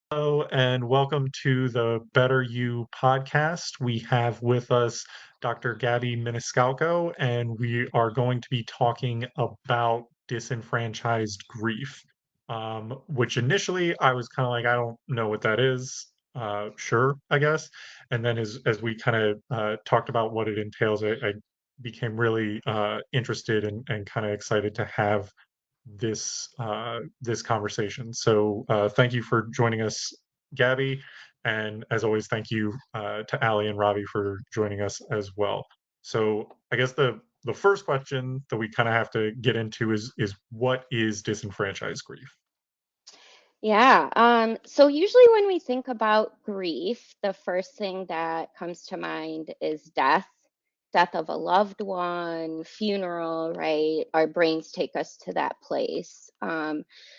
Hello, and welcome to the Better You podcast. We have with us Dr. Gabby Miniscalco, and we are going to be talking about disenfranchised grief, which initially I was kind of like, I don't know what that is. Sure, I guess. And then as we kind of talked about what it entails, I became really interested and kind of excited to have this conversation. So thank you for joining us, Gabby, and as always, thank you to Ali and Robbie for joining us as well. So I guess the first question that we kind of have to get into is what is disenfranchised grief? Yeah. So usually when we think about grief, the first thing that comes to mind is death of a loved one, funeral, right? Our brains take us to that place.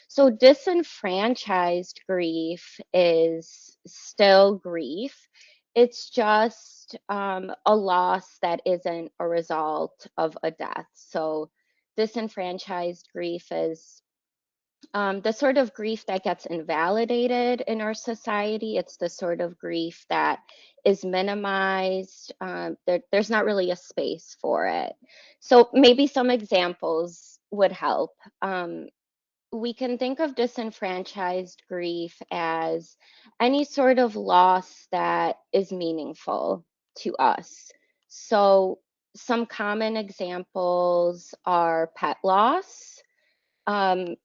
So disenfranchised grief is still grief. It's just a loss that isn't a result of a death. So disenfranchised grief is the sort of grief that gets invalidated in our society. It's the sort of grief that is minimized. There's not really a space for it. So maybe some examples would help. We can think of disenfranchised grief as any sort of loss that is meaningful to us. So some common examples are pet loss. Um,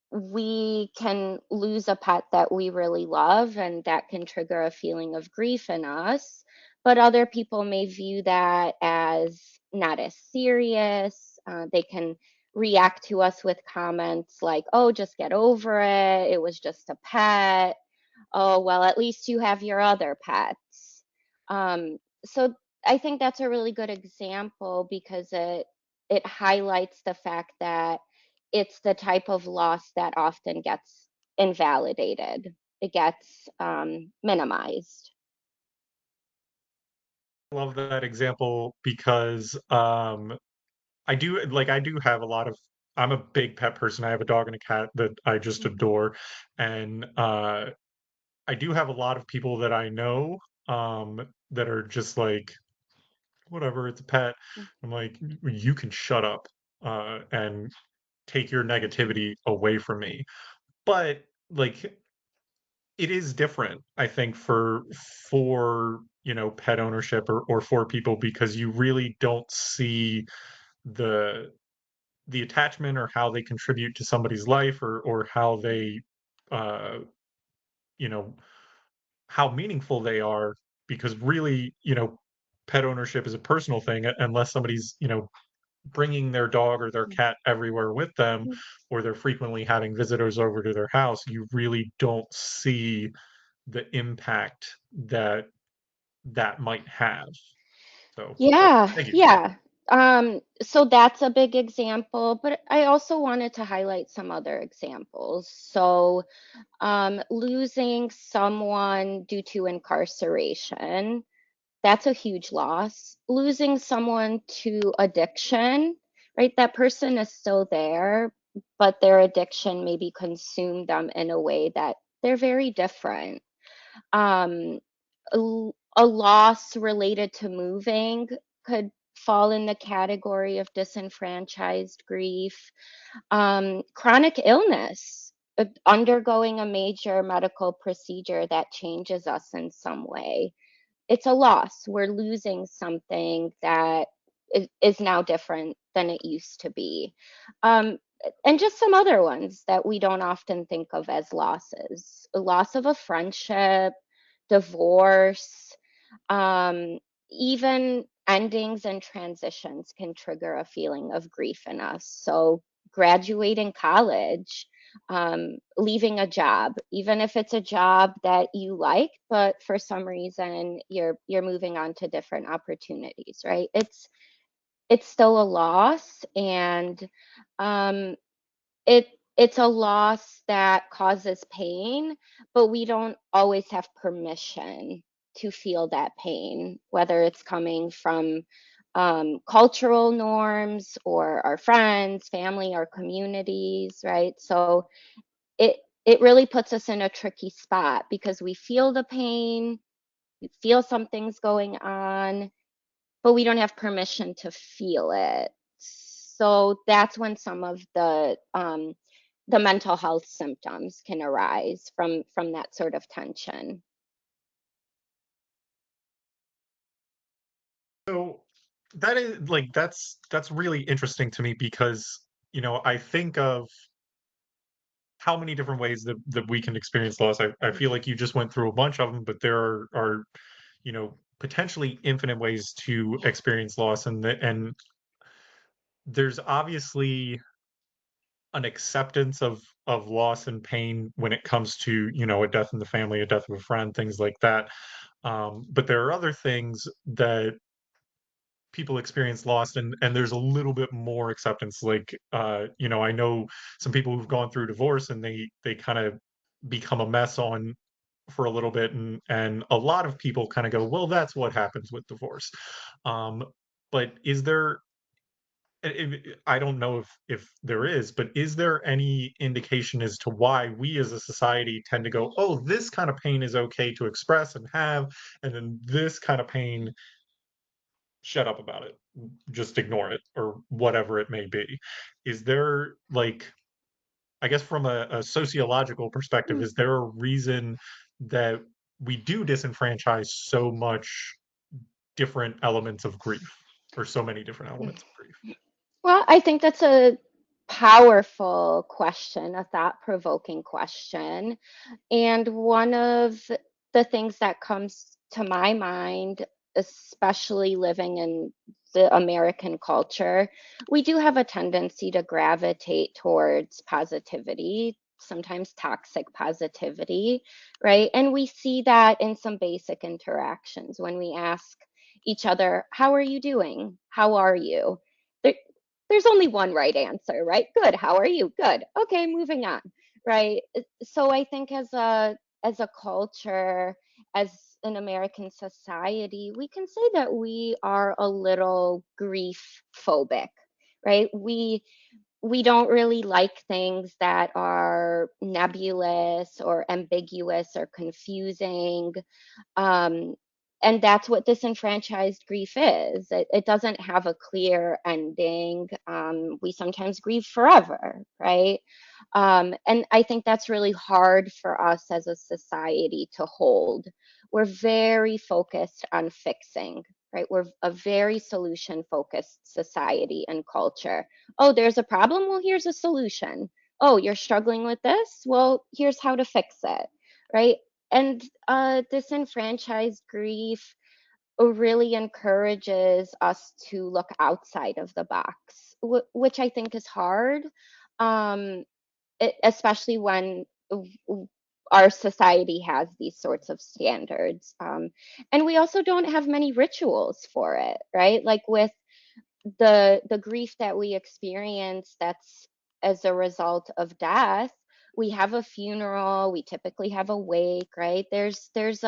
we can lose a pet that we really love, and that can trigger a feeling of grief in us. But other people may view that as not as serious. They can react to us with comments like, oh, just get over it. It was just a pet. Oh, well, at least you have your other pets. So I think that's a really good example because it highlights the fact that it's the type of loss that often gets invalidated. It gets minimized. Love that example because I do have a lot of I'm a big pet person. I have a dog and a cat that I just adore. And I do have a lot of people that I know that are just like, whatever, it's a pet. I'm like, you can shut up and take your negativity away from me. But like it is different, I think, for pet ownership or for people because you really don't see the the attachment or how they contribute to somebody's life or how they uh you know how meaningful they are because really, pet ownership is a personal thing unless somebody's, bringing their dog or their cat everywhere with them or they're frequently having visitors over to their house, you really don't see the impact that that might have. So, but Yeah, thank you. yeah. So that's a big example, but I also wanted to highlight some other examples. So, losing someone due to incarceration, that's a huge loss. Losing someone to addiction, right? That person is still there, but their addiction maybe consumed them in a way that they're very different. Um, a loss related to moving could fall in the category of disenfranchised grief. Chronic illness, undergoing a major medical procedure that changes us in some way. It's a loss. We're losing something that is now different than it used to be. Um, and just some other ones that we don't often think of as losses. A loss of a friendship, divorce, um, even endings and transitions can trigger a feeling of grief in us. So, graduating college, leaving a job, even if it's a job that you like, but for some reason you're moving on to different opportunities, right? It's still a loss, and um, it's a loss that causes pain, but we don't always have permission to feel that pain, whether it's coming from cultural norms or our friends, family, our communities, right? So it it really puts us in a tricky spot because we feel the pain, we feel something's going on, but we don't have permission to feel it. So that's when some of the mental health symptoms can arise from that sort of tension. So that is like that's really interesting to me because, I think of how many different ways that we can experience loss. I feel like you just went through a bunch of them, but there are potentially infinite ways to experience loss, and there's obviously an acceptance of loss and pain when it comes to, a death in the family, a death of a friend, things like that. But there are other things that people experience loss, and there's a little bit more acceptance. Like, I know some people who've gone through divorce, and they kind of become a mess on for a little bit, and a lot of people kind of go, well, that's what happens with divorce. um but is there, I don't know if there is, but is there any indication as to why we as a society tend to go, oh, this kind of pain is okay to express and have, and then this kind of pain, shut up about it, just ignore it, or whatever it may be? Is there, like, I guess from a sociological perspective, is there a reason that we do disenfranchise so much different elements of grief, or so many different elements of grief? Well, I think that's a powerful question, a thought-provoking question. And one of the things that comes to my mind, especially living in the American culture, we do have a tendency to gravitate towards positivity, sometimes toxic positivity, right? And we see that in some basic interactions when we ask each other, how are you doing? How are you? There, there's only one right answer, right? Good. How are you? Good. Okay, moving on, right? So I think as a culture, as an American society, we can say that we are a little grief phobic, right? We don't really like things that are nebulous or ambiguous or confusing. um, and that's what disenfranchised grief is. It doesn't have a clear ending. We sometimes grieve forever, right? And I think that's really hard for us as a society to hold. We're very focused on fixing, right? We're a very solution focused society and culture. Oh, there's a problem? Well, here's a solution. Oh, you're struggling with this? Well, here's how to fix it, right? And disenfranchised grief really encourages us to look outside of the box, which I think is hard, um, especially when our society has these sorts of standards. And we also don't have many rituals for it, right? Like with the grief that we experience that's as a result of death, we have a funeral, we typically have a wake, right? There's there's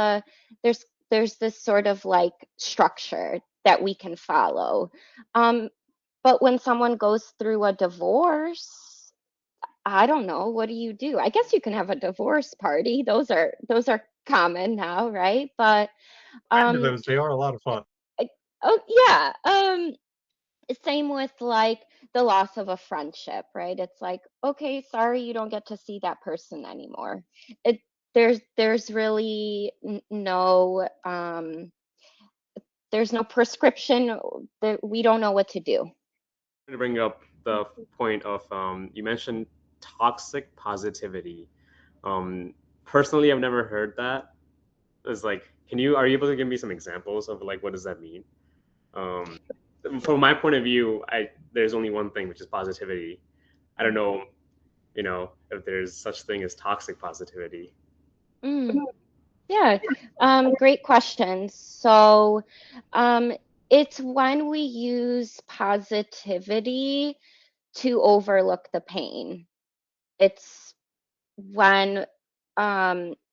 this sort of like structure that we can follow. um but when someone goes through a divorce, I don't know, what do you do? I guess you can have a divorce party. Those are common now, right? But Been to um those, they are a lot of fun. oh yeah, same with like the loss of a friendship, right? It's like, okay, sorry you don't get to see that person anymore. It there's really no there's no prescription that we don't know what to do. To bring up the point of you mentioned toxic positivity. Um, Personally, I've never heard that. It's like, are you able to give me some examples of like what does that mean? Um, from my point of view, I there's only one thing, which is positivity. I don't know, if there's such thing as toxic positivity. Mm, yeah, great question. So, um, it's when we use positivity to overlook the pain. It's when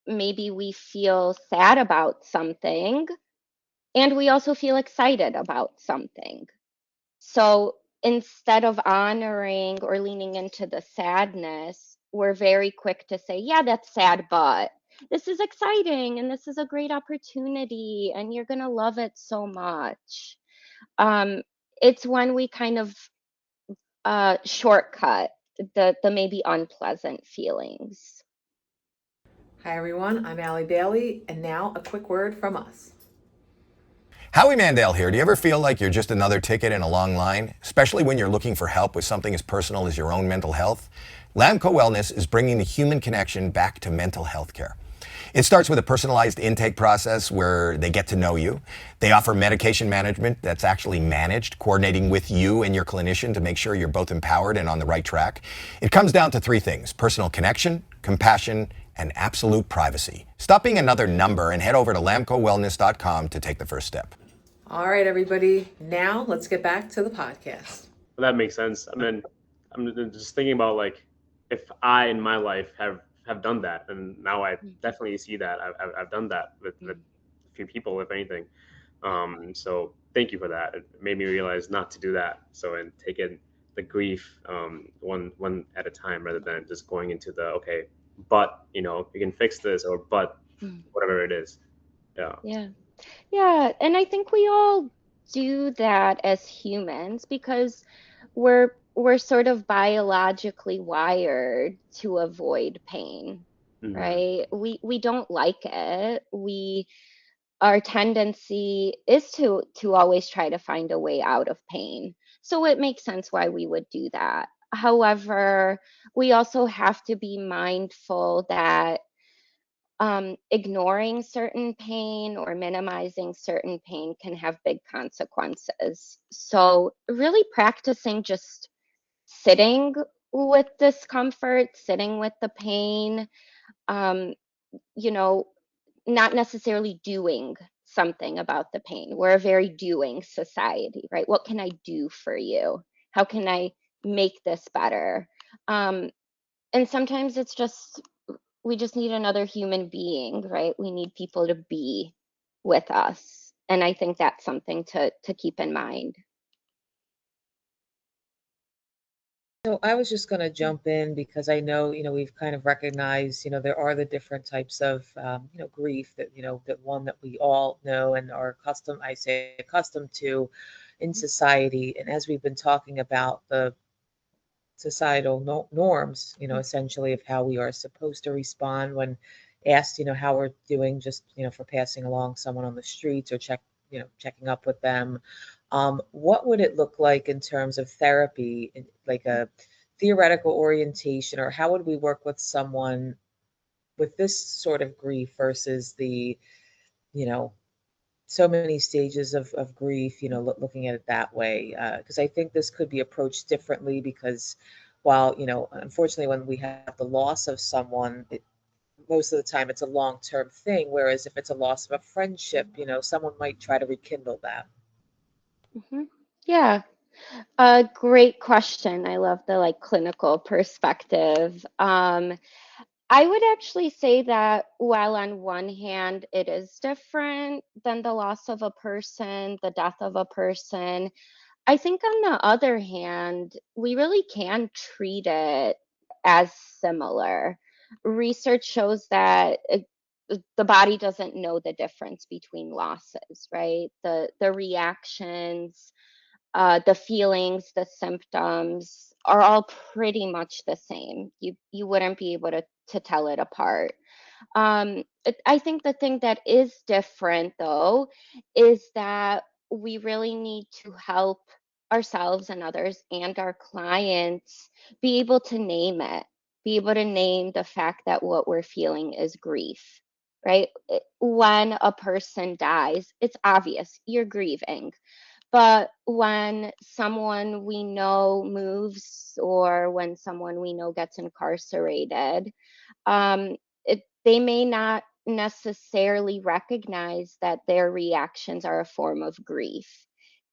maybe we feel sad about something And we also feel excited about something. So instead of honoring or leaning into the sadness, we're very quick to say, yeah, that's sad, but this is exciting and this is a great opportunity and you're going to love it so much. Um, it's when we kind of shortcut the maybe unpleasant feelings. Hi, everyone. I'm Allie Bailey, and now a quick word from us. Howie Mandel here. Do you ever feel like you're just another ticket in a long line, especially when you're looking for help with something as personal as your own mental health? Lamco Wellness is bringing the human connection back to mental health care. It starts with a personalized intake process where they get to know you. They offer medication management that's actually managed, coordinating with you and your clinician to make sure you're both empowered and on the right track. It comes down to three things: personal connection, compassion, and absolute privacy. Stop being another number and head over to lamcowellness.com to take the first step. All right, everybody. Now let's get back to the podcast. That makes sense. I mean, I'm just thinking about like if I in my life have done that, and now I definitely see that I've done that with a few people, if anything. So thank you for that. It made me realize not to do that. So and take in the grief one at a time rather than just going into the okay, but you can fix this, or but whatever it is. Yeah. Yeah. Yeah, and I think we all do that as humans because we're sort of biologically wired to avoid pain, Mm-hmm. right? We don't like it. Our tendency is to always try to find a way out of pain. So it makes sense why we would do that. However, we also have to be mindful that ignoring certain pain or minimizing certain pain can have big consequences. So, really practicing just sitting with discomfort, sitting with the pain, um, you know, not necessarily doing something about the pain. We're a very doing society, right? What can I do for you? How can I make this better? Um, and sometimes it's just we just need another human being, right? We need people to be with us. And I think that's something to keep in mind. So I was just going to jump in because I know, we've kind of recognized, there are the different types of, grief that, that one that we all know and are accustomed, I say accustomed to in society. And as we've been talking about the societal norms, essentially of how we are supposed to respond when asked, how we're doing just, for passing along someone on the streets or checking up with them. What would it look like in terms of therapy, like a theoretical orientation, or how would we work with someone with this sort of grief versus the, you know, so many stages of grief, looking at it that way. Because I think this could be approached differently because while, unfortunately, when we have the loss of someone, most of the time it's a long-term thing. Whereas if it's a loss of a friendship, someone might try to rekindle that. Hmm. Yeah, a great question. I love the like clinical perspective. I would actually say that while on one hand it is different than the loss of a person, the death of a person, I think on the other hand, we really can treat it as similar. Research shows that the body doesn't know the difference between losses, right? The reactions, the feelings, the symptoms are all pretty much the same. You wouldn't be able to tell it apart. I think the thing that is different, though, is that we really need to help ourselves and others and our clients be able to name it, be able to name the fact that what we're feeling is grief, right? When a person dies, it's obvious you're grieving. But when someone we know moves or when someone we know gets incarcerated, um, they may not necessarily recognize that their reactions are a form of grief.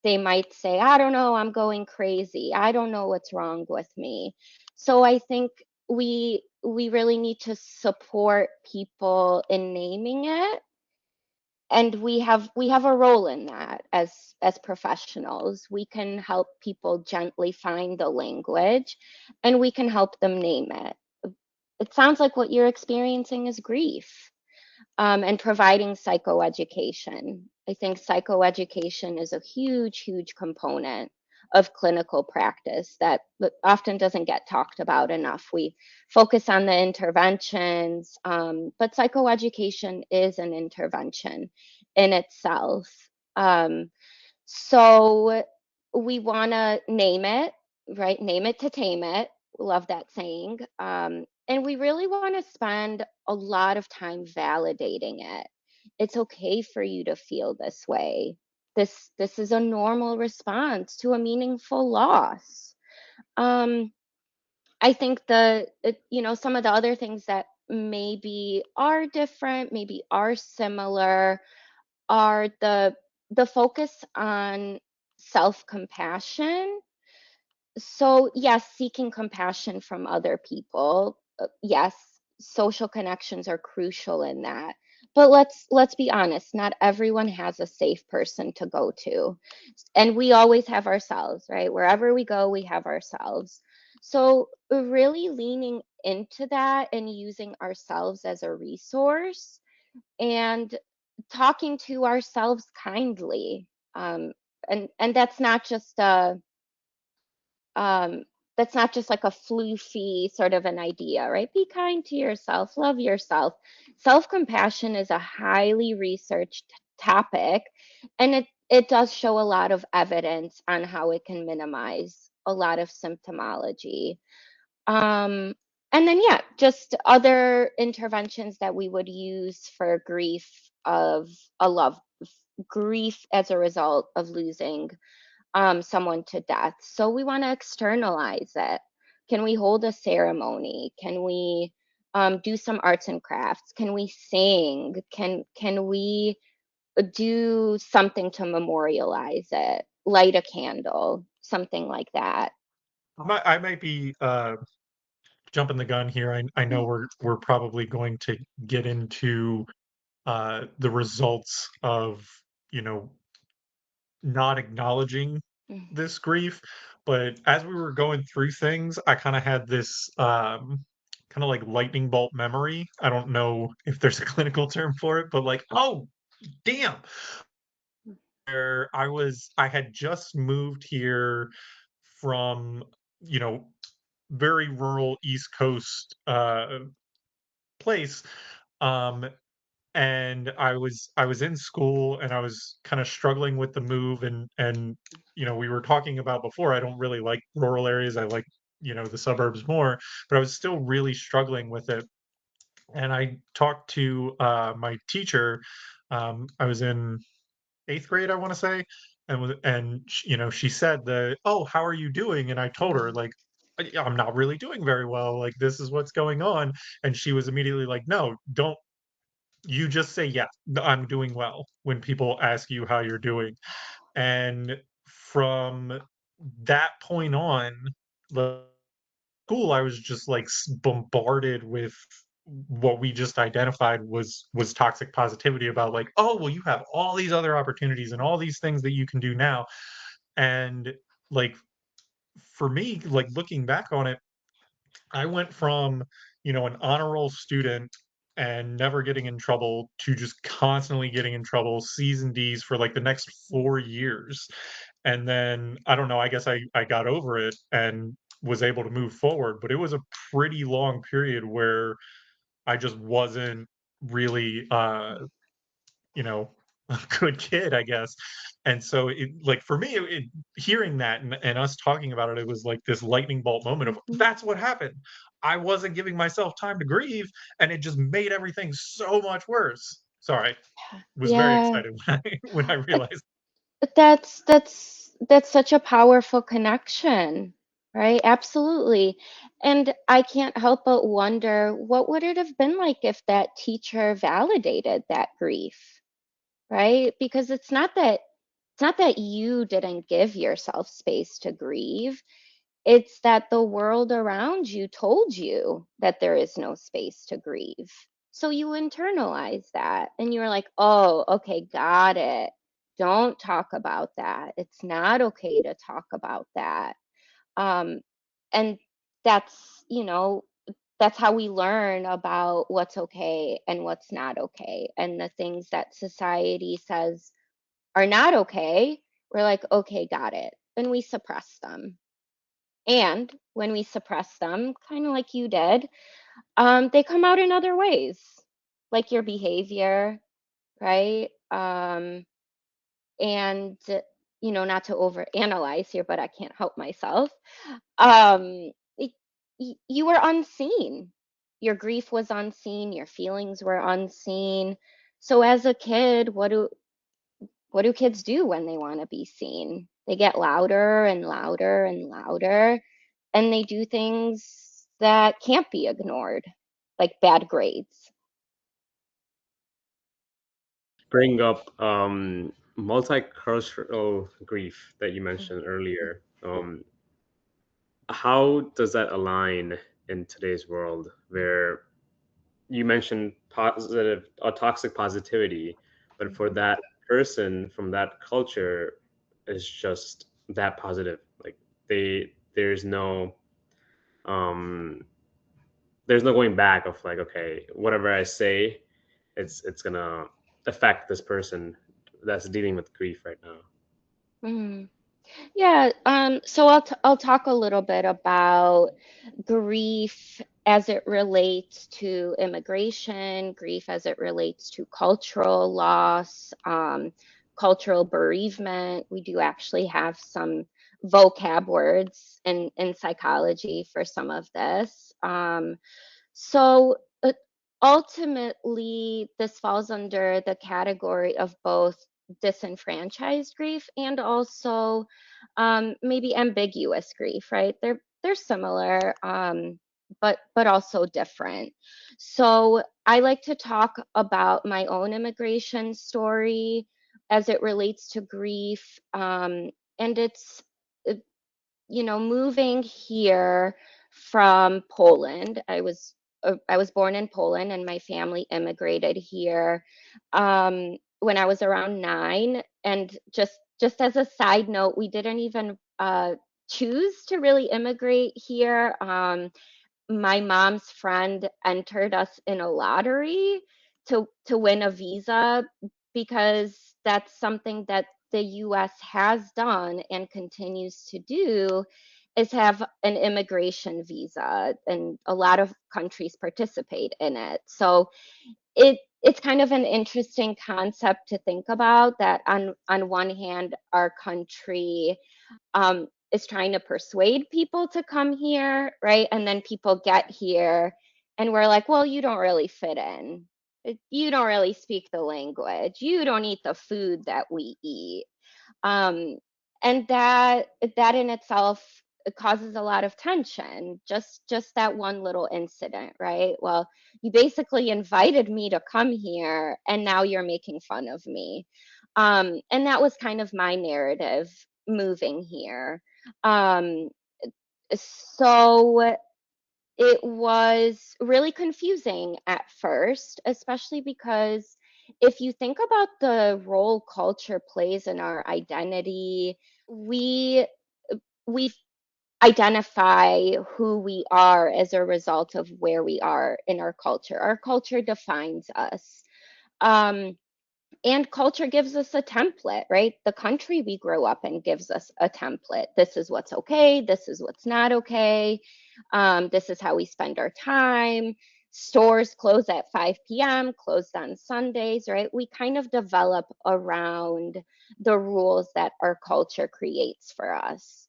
They might say, I don't know, I'm going crazy. I don't know what's wrong with me. So I think we really need to support people in naming it and we have a role in that as professionals. We can help people gently find the language, and we can help them name it. It sounds like what you're experiencing is grief, and providing psychoeducation. I think psychoeducation is a huge, huge component of clinical practice that often doesn't get talked about enough. We focus on the interventions, but psychoeducation is an intervention in itself. Um, so we want to name it, right? Name it to tame it. Love that saying. And we really want to spend a lot of time validating it. It's okay for you to feel this way. This is a normal response to a meaningful loss. Um, I think some of the other things that maybe are different, maybe are similar, are the focus on self-compassion. So yes, seeking compassion from other people. Yes, social connections are crucial in that. But let's be honest, not everyone has a safe person to go to. And we always have ourselves, right? Wherever we go, we have ourselves. So really leaning into that and using ourselves as a resource, and talking to ourselves kindly. And um, that's not just like a floofy sort of an idea, right? Be kind to yourself, love yourself. Self-compassion is a highly researched topic, and it does show a lot of evidence on how it can minimize a lot of symptomology. Um, and then, yeah, just other interventions that we would use for grief of a love, grief as a result of losing someone to death. So we want to externalize it. Can we hold a ceremony? Can we do some arts and crafts? Can we sing? Can we do something to memorialize it? Light a candle, something like that. I might be jumping the gun here. I know we're probably going to get into the results of, you know, not acknowledging Mhm. this grief, but as we were going through things, I kind of had this kind of like lightning bolt memory. I don't know if there's a clinical term for it, but like, oh, damn. Where I had just moved here from, you know, very rural East Coast place. Um, and I was in school and I was kind of struggling with the move, and we were talking about before, I don't really like rural areas. I like, the suburbs more, but I was still really struggling with it. And I talked to my teacher. I was in 8th grade, I want to say, she said that, "Oh, how are you doing?" And I told her like, I'm not really doing very well. Like, this is what's going on." And she was immediately like, "No, don't, you just say, yeah, I'm doing well when people ask you how you're doing." And from that point on, the school, I was just like bombarded with what we just identified was toxic positivity, about like, oh, well, you have all these other opportunities and all these things that you can do now. And like, for me, like, looking back on it, I went from, an honor roll student and never getting in trouble to just constantly getting in trouble, C's and D's for like the next 4 years. And then I don't know, I guess I got over it and was able to move forward. But it was a pretty long period where I just wasn't really you know, a good kid, I guess. And so like, for me, hearing that and us talking about it, it was like this lightning bolt moment of, Mhm. that's what happened. I wasn't giving myself time to grieve, and it just made everything so much worse. Sorry, was very Yeah. excited when I realized. That's such a powerful connection, right? Absolutely. And I can't help but wonder, what would it have been like if that teacher validated that grief, right? Because it's not that you didn't give yourself space to grieve. It's that the world around you told you that there is no space to grieve. So you internalize that and you're like, oh, okay, got it. Don't talk about that. It's not okay to talk about that. Um, and that's, that's how we learn about what's okay and what's not okay. And the things that society says are not okay, we're like, okay, got it. And we suppress them. And when we suppress them, kind of like you did, they come out in other ways, like your behavior, right? And not to overanalyze here, but I can't help myself. Um, you were unseen. Your grief was unseen. Your feelings were unseen. So as a kid, what do kids do when they want to be seen? They get louder and louder and louder, and they do things that can't be ignored, like bad grades. Bring up multicultural grief that you mentioned earlier. How does that align in today's world where you mentioned positive or toxic positivity, but for that person from that culture is just that positive. Like there's no um there's no going back of like, okay, whatever I say, it's gonna affect this person that's dealing with grief right now. Mhm. Yeah, so I'll talk a little bit about grief as it relates to immigration, grief as it relates to cultural loss, cultural bereavement. We do actually have some vocab words in psychology for some of this. So ultimately, this falls under the category of both disenfranchised grief and also maybe ambiguous grief, right? They're similar, but also different. So I like to talk about my own immigration story as it relates to grief, and it's uh, moving here from Poland. I was born in Poland, and my family immigrated here when I was around 9. And just as a side note, we didn't even choose to really immigrate here. My mom's friend entered us in a lottery to win a visa, because that's something that the US has done and continues to do, is have an immigration visa, and a lot of countries participate in it. So it's kind of an interesting concept to think about, that on one hand our country is trying to persuade people to come here, right? And then people get here and we're like, well, you don't really fit in. You don't really speak the language. You don't eat the food that we eat. Um, and that in itself causes a lot of tension. Just that one little incident, right? Well, you basically invited me to come here and now you're making fun of me. And that was kind of my narrative moving here. Um, so it was really confusing at first, especially because if you think about the role culture plays in our identity, we we identify who we are as a result of where we are in our culture. Our culture defines us. Um, and culture gives us a template, right? The country we grow up in gives us a template. This is what's okay. This is what's not okay. This is how we spend our time. Stores close at 5 p.m., closed on Sundays, right? We kind of develop around the rules that our culture creates for us.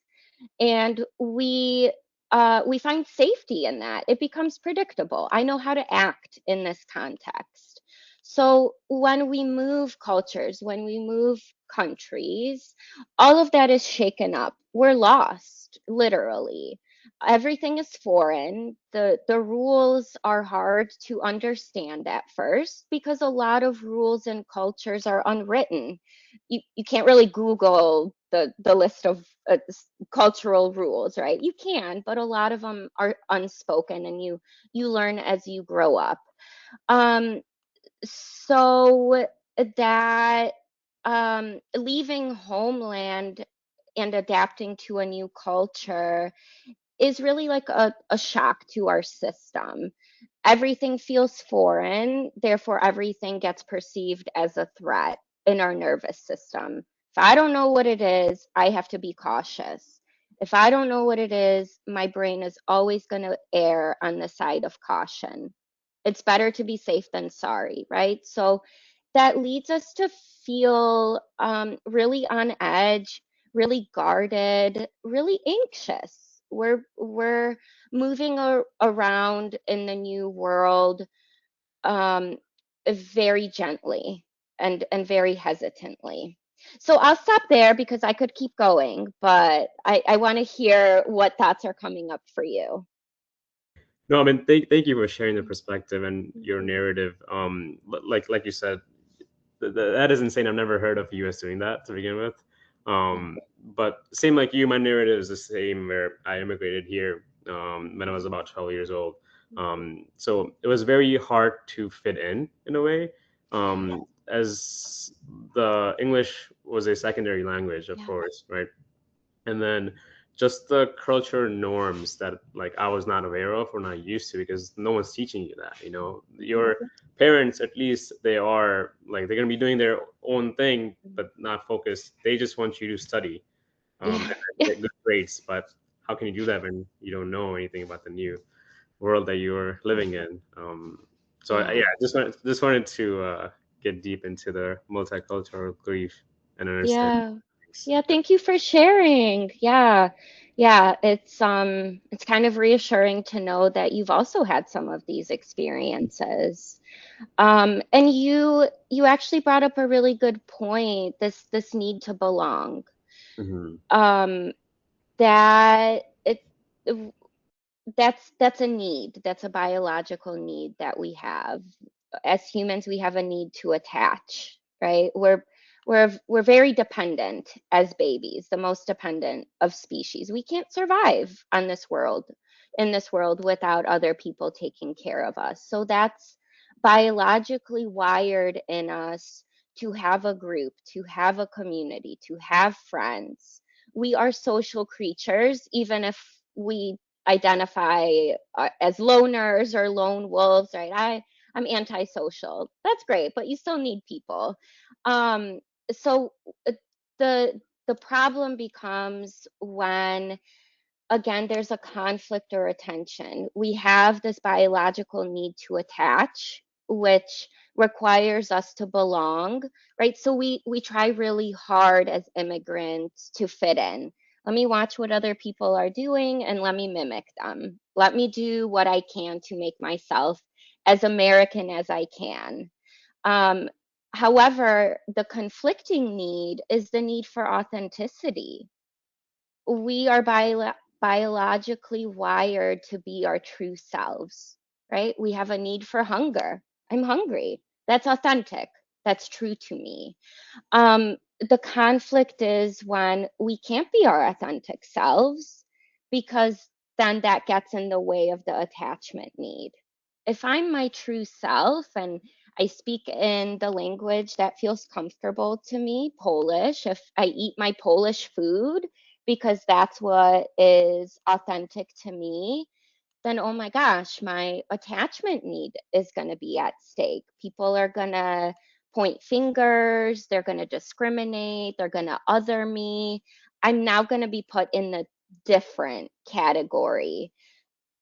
And we find safety in that. It becomes predictable. I know how to act in this context. So when we move cultures, when we move countries, all of that is shaken up. We're lost, literally. Everything is foreign. The rules are hard to understand at first, because a lot of rules and cultures are unwritten. You can't really Google the list of cultural rules, right? You can, but a lot of them are unspoken, and you learn as you grow up. Um, so that leaving homeland and adapting to a new culture is really like a shock to our system. Everything feels foreign, therefore, everything gets perceived as a threat in our nervous system. If I don't know what it is, I have to be cautious. If I don't know what it is, my brain is always going to err on the side of caution. It's better to be safe than sorry, right? So that leads us to feel really on edge, really guarded, really anxious. We're moving around in the new world um, very gently and very hesitantly. So I'll stop there because I could keep going, but I want to hear what thoughts are coming up for you. No, I mean, thank you for sharing the perspective and your narrative. Like you said, that is insane. I've never heard of you as doing that to begin with. But same like you, my narrative is the same. Where I immigrated here when I was about 12 years old. So it was very hard to fit in a way, as the English was a secondary language, of Yeah. course, right? And then just the culture norms that like I was not aware of or not used to because no one's teaching you that. Your parents, at least, they are like they're gonna be doing their own thing but not focused. They just want you to study Yeah. and get good grades. But how can you do that when you don't know anything about the new world that you're living in? So Yeah. yeah, just wanted to get deep into the multicultural grief and understand Yeah. things. Yeah, thank you for sharing. Yeah. Yeah, it's kind of reassuring to know that you've also had some of these experiences. And you actually brought up a really good point, this need to belong. Mhm. Um, that it that's a need. That's a biological need that we have. As humans, we have a need to attach, right? We're very dependent as babies, the most dependent of species. We can't survive on this world, in this world without other people taking care of us. So that's biologically wired in us to have a group, to have a community, to have friends. We are social creatures, even if we identify as loners or lone wolves, right? I'm antisocial. That's great, but you still need people. So the the problem becomes when again there's a conflict or a tension. We have this biological need to attach, which requires us to belong, right? So we try really hard as immigrants to fit in. Let me watch what other people are doing and let me mimic them. Let me do what I can to make myself as American as I can. um, However, the conflicting need is the need for authenticity. We are biologically wired to be our true selves, right? We have a need for hunger. I'm hungry. That's authentic. That's true to me. The conflict is when we can't be our authentic selves because then that gets in the way of the attachment need. If I'm my true self and I speak in the language that feels comfortable to me, Polish, if I eat my Polish food because that's what is authentic to me, then oh my gosh, my attachment need is going to be at stake. People are going to point fingers, they're going to discriminate, they're going to other me. I'm now going to be put in the different category.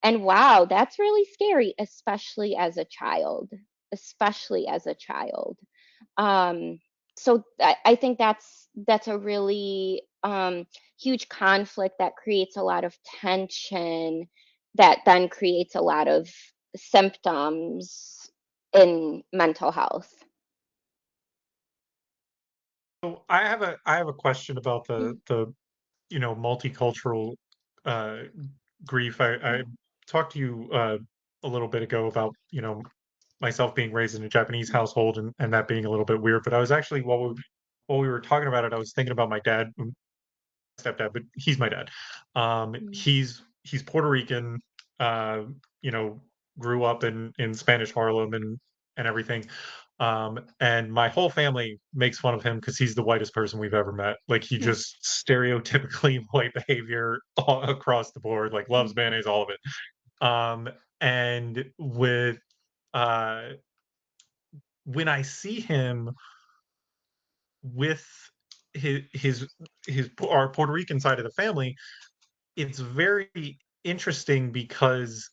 And wow, that's really scary, especially as a child, especially as a child. Um, so I think that's a really huge conflict that creates a lot of tension, that then creates a lot of symptoms in mental health. So I have a question about Mm, the multicultural uh, grief. I talked to you a little bit ago about myself being raised in a Japanese household and that being a little bit weird. But I was actually while we were talking about it, I was thinking about my dad, stepdad, but he's my dad. mm, He's Puerto Rican. Uh, you know, grew up in Spanish Harlem and everything. And my whole family makes fun of him because he's the whitest person we've ever met. Like he just stereotypically white behavior all across the board, like loves mayonnaise, all of it. And with uh when I see him with his his our Puerto Rican side of the family, it's very interesting because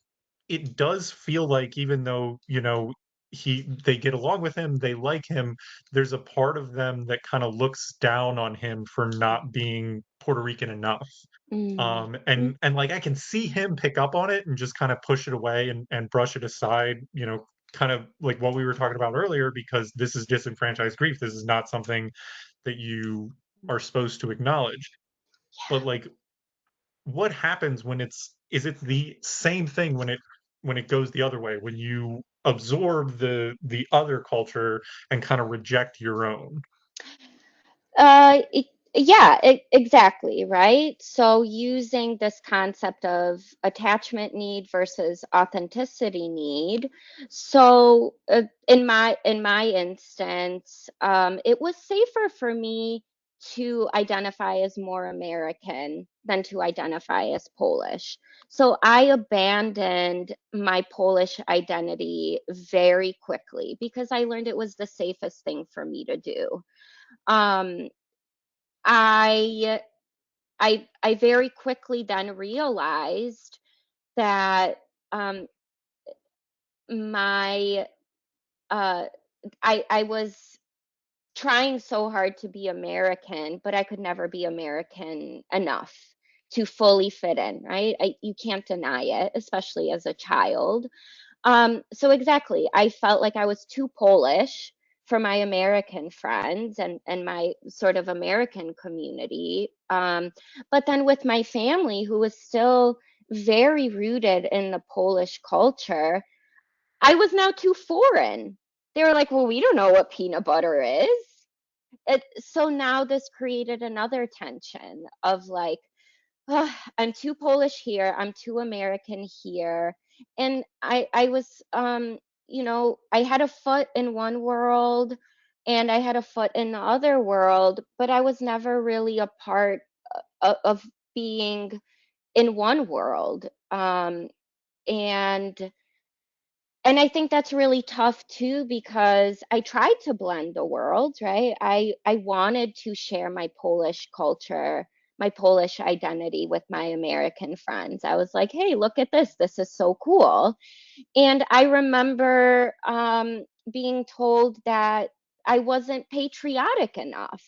it does feel like even though, they get along with him, they like him, there's a part of them that kind of looks down on him for not being Puerto Rican enough. Mm. And like I can see him pick up on it and just kind of push it away and brush it aside, kind of like what we were talking about earlier, because this is disenfranchised grief. This is not something that you are supposed to acknowledge. But like what happens when is it the same thing when it goes the other way, when you absorb the other culture and kind of reject your own? Yeah, exactly, right? So using this concept of attachment need versus authenticity need. So in my instance, it was safer for me to identify as more American than to identify as Polish. So I abandoned my Polish identity very quickly because I learned it was the safest thing for me to do. Um, I I very quickly then realized that um, my uh, I was trying so hard to be American, but I could never be American enough to fully fit in, right? You can't deny it, especially as a child. So exactly, I felt like I was too Polish for my American friends and my sort of American community. But then with my family, who was still very rooted in the Polish culture, I was now too foreign. They were like, "Well, we don't know what peanut butter is." So now this created another tension of like, "Ugh, I'm too Polish here, I'm too American here." And I was I had a foot in one world and I had a foot in the other world, but I was never really a part of being in one world. And I think that's really tough too because I tried to blend the worlds, right? I wanted to share my Polish culture, my Polish identity with my American friends. I was like, "Hey, look at this. This is so cool." And I remember being told that I wasn't patriotic enough.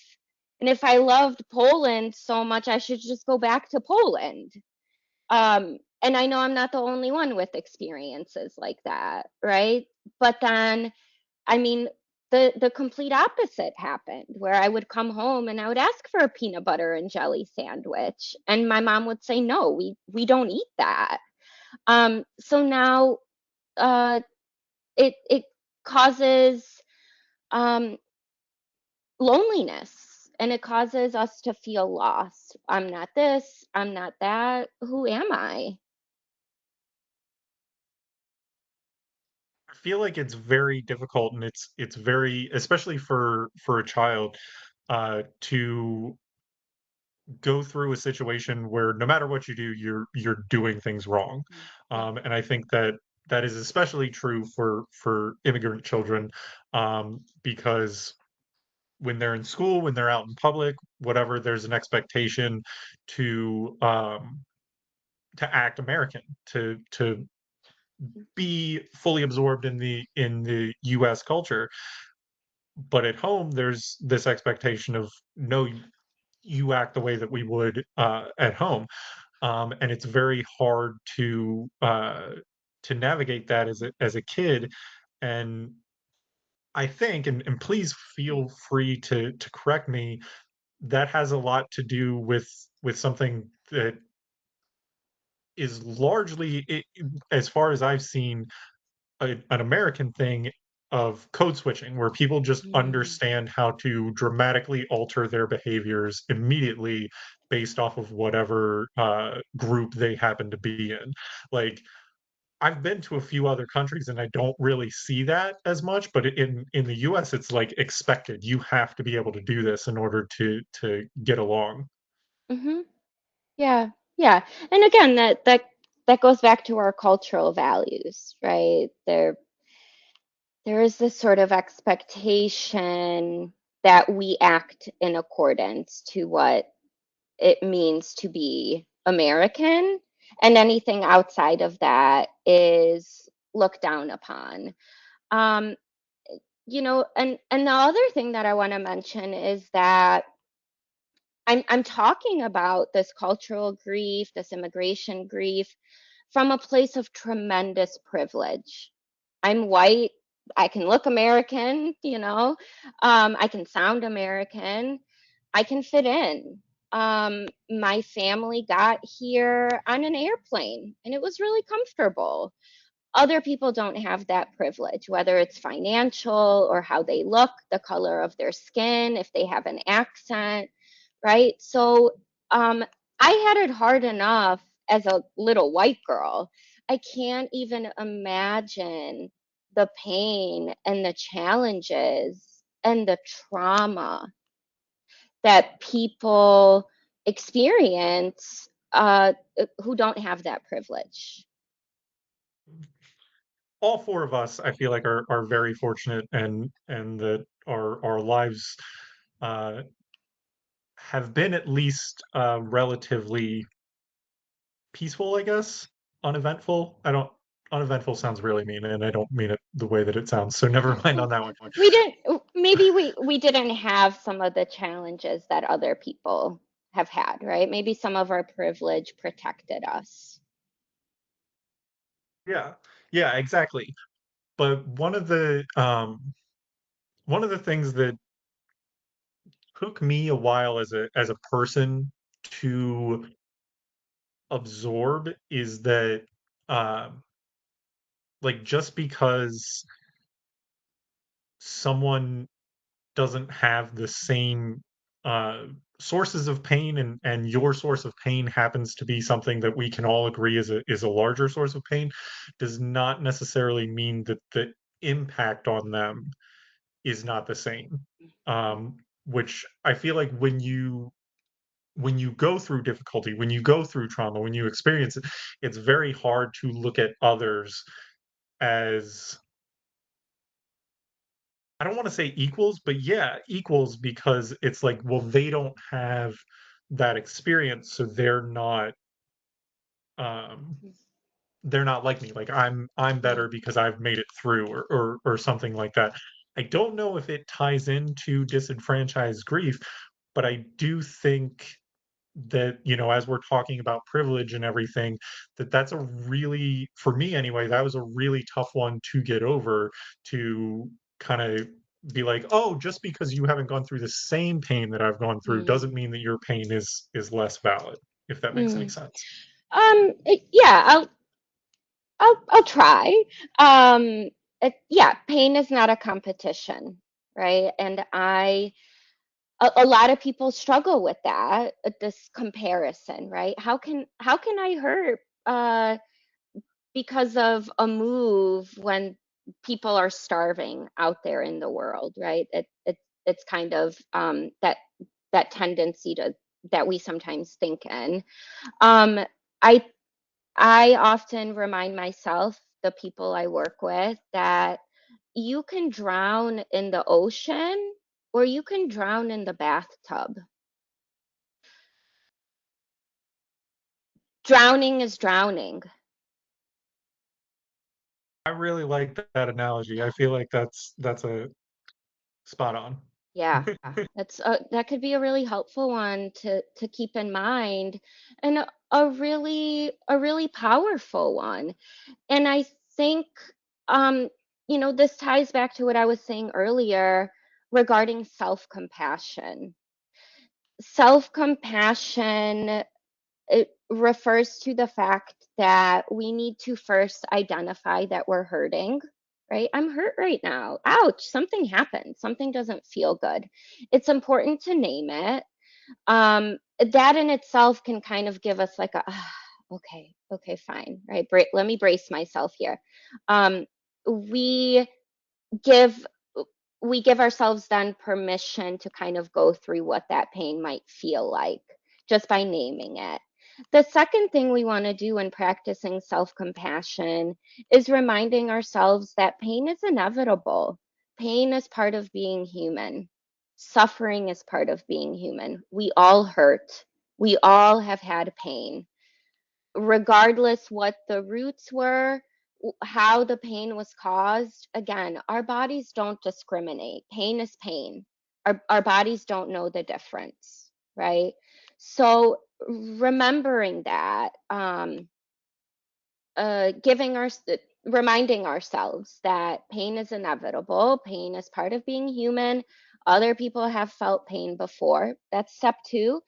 And if I loved Poland so much, I should just go back to Poland. And I know I'm not the only one with experiences like that, right? But then, I mean, the complete opposite happened where I would come home and I would ask for a peanut butter and jelly sandwich, and my mom would say, "No, we don't eat that." So now uh, it causes um, loneliness and it causes us to feel lost. I'm not this, I'm not that. Who am I? I feel like it's very difficult, and it's very, especially for a child, to go through a situation where no matter what you do, you're doing things wrong. Yeah. And I think that that is especially true for immigrant children, because when they're in school, when they're out in public, whatever, there's an expectation to um, to act American, to be fully absorbed in the U.S. culture. But at home, there's this expectation of no, you act the way that we would at home, and it's very hard to navigate that as a kid. And I think, and please feel free to correct me, that has a lot to do with something that is largely, as far as I've seen, an American thing of code switching, where people just Mm. understand how to dramatically alter their behaviors immediately based off of whatever group they happen to be in. Like, I've been to a few other countries and I don't really see that as much, but in the US it's like expected. You have to be able to do this in order to get along. Hmm. Yeah, yeah. And again, that goes back to our cultural values, right? There is this sort of expectation that we act in accordance to what it means to be American, and anything outside of that is looked down upon. Um, and the other thing that I want to mention is that I'm talking about this cultural grief, this immigration grief, from a place of tremendous privilege. I'm white. I can look American, I can sound American. I can fit in. My family got here on an airplane and it was really comfortable. Other people don't have that privilege, whether it's financial or how they look, the color of their skin, if they have an accent, right? So um, I had it hard enough as a little white girl. I can't even imagine the pain and the challenges and the trauma that people experience who don't have that privilege. All four of us, I feel like, are very fortunate and that our lives uh, have been at least relatively peaceful, I guess. Uneventful. I don't. Uneventful sounds really mean, and I don't mean it the way that it sounds. So never mind on that one. We didn't, maybe we didn't have some of the challenges that other people have had, right? Maybe some of our privilege protected us. Yeah, yeah, exactly. But one of the things that took me a while as a person to absorb is that um like just because someone doesn't have the same uh, sources of pain, and your source of pain happens to be something that we can all agree is a larger source of pain, does not necessarily mean that the impact on them is not the same. Which I feel like when you go through difficulty, when you go through trauma, when you experience it, it's very hard to look at others as, I don't want to say equals, but yeah, equals, because it's like, well, they don't have that experience, so um they're not like me. Like I'm Mm, better because I've made it through, or something like that. I don't know if it ties into disenfranchised grief, but I do think that, as we're talking about privilege and everything, that's a really, for me anyway, that was a really tough one to get over, to kind of be like, oh, just because you haven't gone through the same pain that I've gone through mm, doesn't mean that your pain is less valid, if that makes any mm. sense. Yeah, I'll try. Yeah, pain is not a competition, right? And a lot of people struggle with that, this comparison, right? How can I hurt because of a move when people are starving out there in the world, right? It's kind of that tendency to that we sometimes think in. Um, I I often remind myself, the people I work with, that you can drown in the ocean or you can drown in the bathtub. Drowning is drowning. I really like that analogy. I feel like that's a spot on. Yeah, that could be a really helpful one to keep in mind, and a really powerful one. And I think um, this ties back to what I was saying earlier regarding self-compassion. Self-compassion, it refers to the fact that we need to first identify that we're hurting, right? I'm hurt right now. Ouch, something happened. Something doesn't feel good. It's important to name it. That in itself can kind of give us like a, "Ah, okay, fine, right? Let me brace myself here. Um, we give we give ourselves then permission to kind of go through what that pain might feel like just by naming it. The second thing we want to do when practicing self-compassion is reminding ourselves that pain is inevitable. Pain is part of being human. Suffering is part of being human. We all hurt. We all have had pain. Regardless what the roots were, how the pain was caused, again, our bodies don't discriminate. Pain is pain. Our bodies don't know the difference, right? So remembering that, giving our reminding ourselves that pain is inevitable, pain is part of being human. Other people have felt pain before. That's step 2.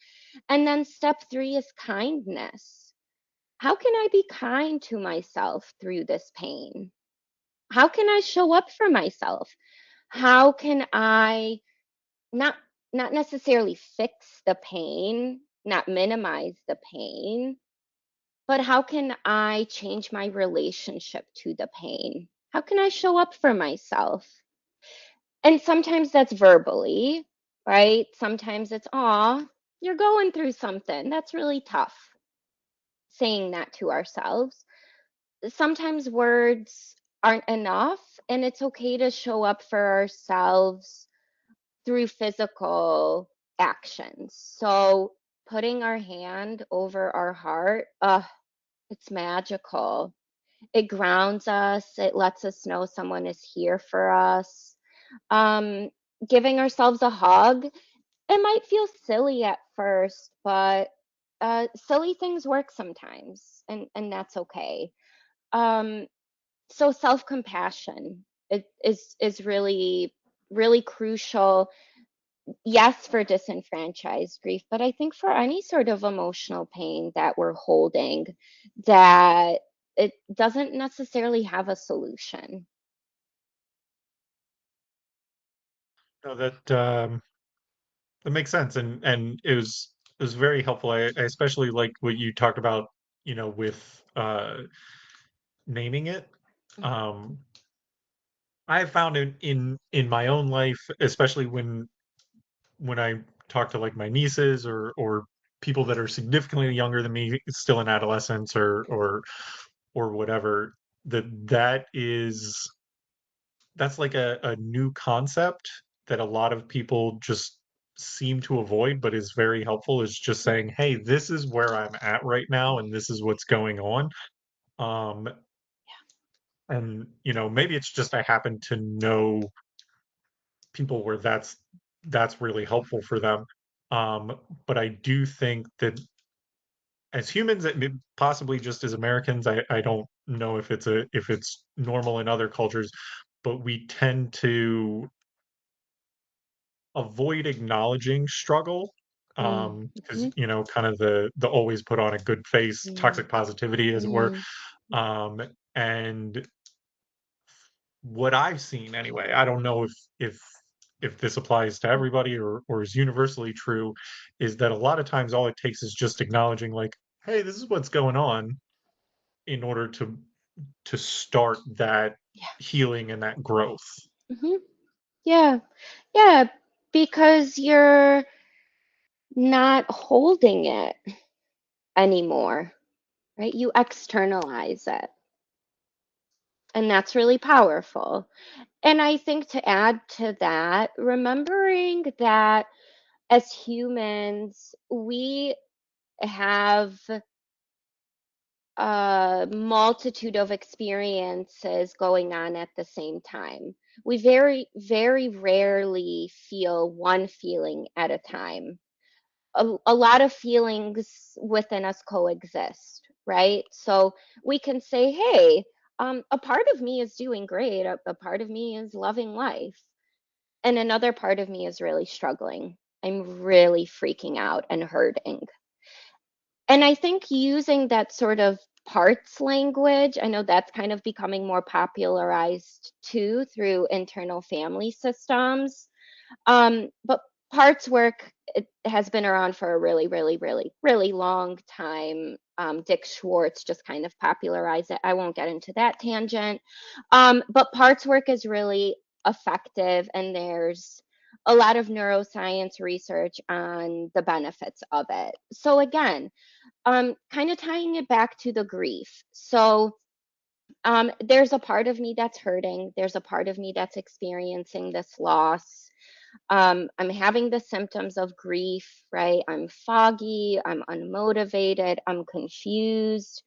And then step 3 is kindness. How can I be kind to myself through this pain? How can I show up for myself? How can I not not necessarily fix the pain, not minimize the pain, but how can I change my relationship to the pain? How can I show up for myself? And sometimes that's verbally, right? Sometimes it's, "Aw, you're going through something. That's really tough." Saying that to ourselves. Sometimes words aren't enough, and it's okay to show up for ourselves through physical actions. So putting our hand over our heart, it's magical. It grounds us, it lets us know someone is here for us. Um, Giving ourselves a hug, it might feel silly at first, but silly things work sometimes, and that's okay. Um, so self-compassion is really crucial, yes, for disenfranchised grief, but I think for any sort of emotional pain that we're holding, that it doesn't necessarily have a solution. No, that makes sense, and it was very helpful. I especially like what you talked about, with naming it. Um, I have found in my own life, especially when I talk to like my nieces or people that are significantly younger than me, still in adolescence or whatever, that's like a new concept that a lot of people just seem to avoid, but is very helpful, is just saying, hey, this is where I'm at right now and this is what's going on. Um, and maybe it's just I happen to know people where that's really helpful for them. But I do think that as humans, possibly just as Americans, I don't know if it's normal in other cultures, but we tend to avoid acknowledging struggle, because Mm-hmm. kind of the always put on a good face, toxic positivity, as it were. Mm-hmm. um and what I've seen anyway, I don't know if this applies to everybody or is universally true, is that a lot of times all it takes is just acknowledging, like, hey, this is what's going on, in order to start that Yeah. healing and that growth. Mm-hmm. Yeah. Yeah. Because you're not holding it anymore, right? You externalize it. And that's really powerful. And I think to add to that, remembering that as humans, we have a multitude of experiences going on at the same time. We very, very rarely feel one feeling at a time. A lot of feelings within us coexist, right? So we can say, hey, a part of me is doing great, a part of me is loving life, and another part of me is really struggling. I'm really freaking out and hurting. And I think using that sort of parts language, I know that's kind of becoming more popularized too through internal family systems. But parts work, it has been around for a really, really, really, really long time. Dick Schwartz just kind of popularized it. I won't get into that tangent. But parts work is really effective, and there's a lot of neuroscience research on the benefits of it. So again, kind of tying it back to the grief. So there's a part of me that's hurting. There's a part of me that's experiencing this loss. I'm having the symptoms of grief, right? I'm foggy, I'm unmotivated, I'm confused.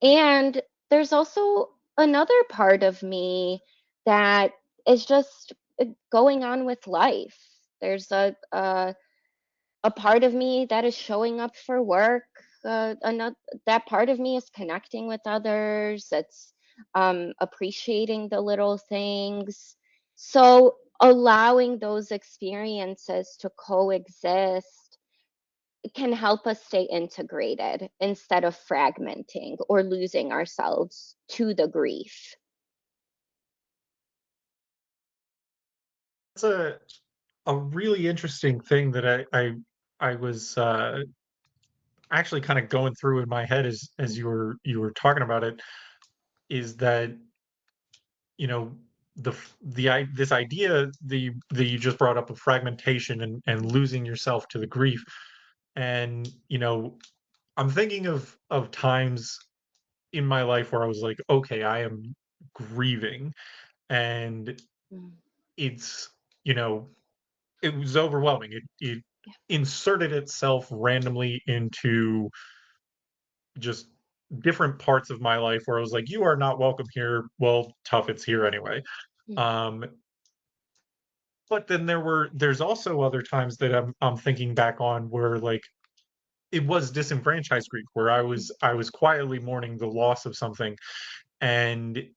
And there's also another part of me that is just going on with life. There's a part of me that is showing up for work. Another that part of me is connecting with others. It's appreciating the little things. So allowing those experiences to coexist can help us stay integrated instead of fragmenting or losing ourselves to the grief. It's a really interesting thing that I was actually kind of going through in my head as you were talking about it, is that, you know, this idea that you just brought up of fragmentation and losing yourself to the grief. And, I'm thinking of times in my life where I was like, okay, I am grieving, and Mm. it's, you know, it was overwhelming. It Yeah. inserted itself randomly into just different parts of my life where I was like, you are not welcome here. Well, tough, it's here anyway. Mm. Um, but then there's also other times that I'm thinking back on where, like, it was disenfranchised grief, where I was quietly mourning the loss of something, and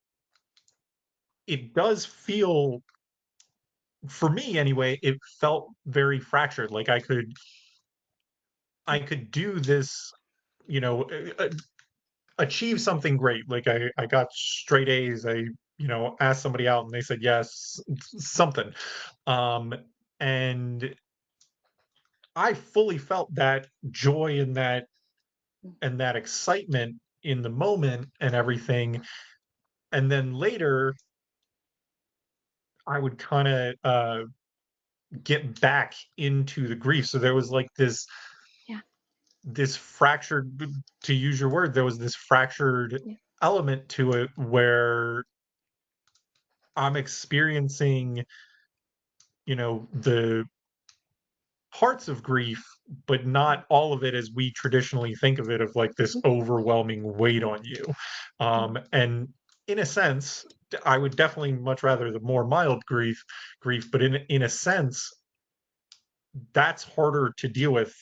it does feel, for me anyway, it felt very fractured. Like I could do this, you know, achieve something great. Like I got straight A's. I, asked somebody out and they said yes, something. Um, and I fully felt that joy and that excitement in the moment and everything. And then later I would kind of get back into the grief. So there was like Yeah. this fractured, to use your word, there was this fractured Yeah. element to it where I'm experiencing, the parts of grief, but not all of it as we traditionally think of it, of like this overwhelming weight on you. And in a sense, I would definitely much rather the more mild grief, but in a sense, that's harder to deal with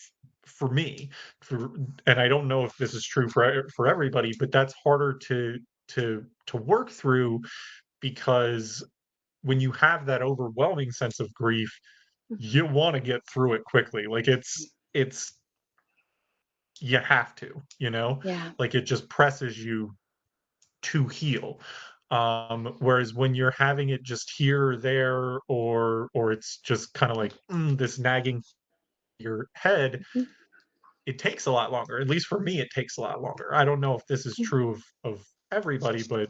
for me. And I don't know if this is true for everybody, but that's harder to work through, because when you have that overwhelming sense of grief, you want to get through it quickly. Like it's you have to, Yeah. like it just presses you to heal. Whereas when you're having it just here or there, or it's just kind of like this nagging in your head, it takes a lot longer. At least for me, it takes a lot longer. I don't know if this is true of everybody, but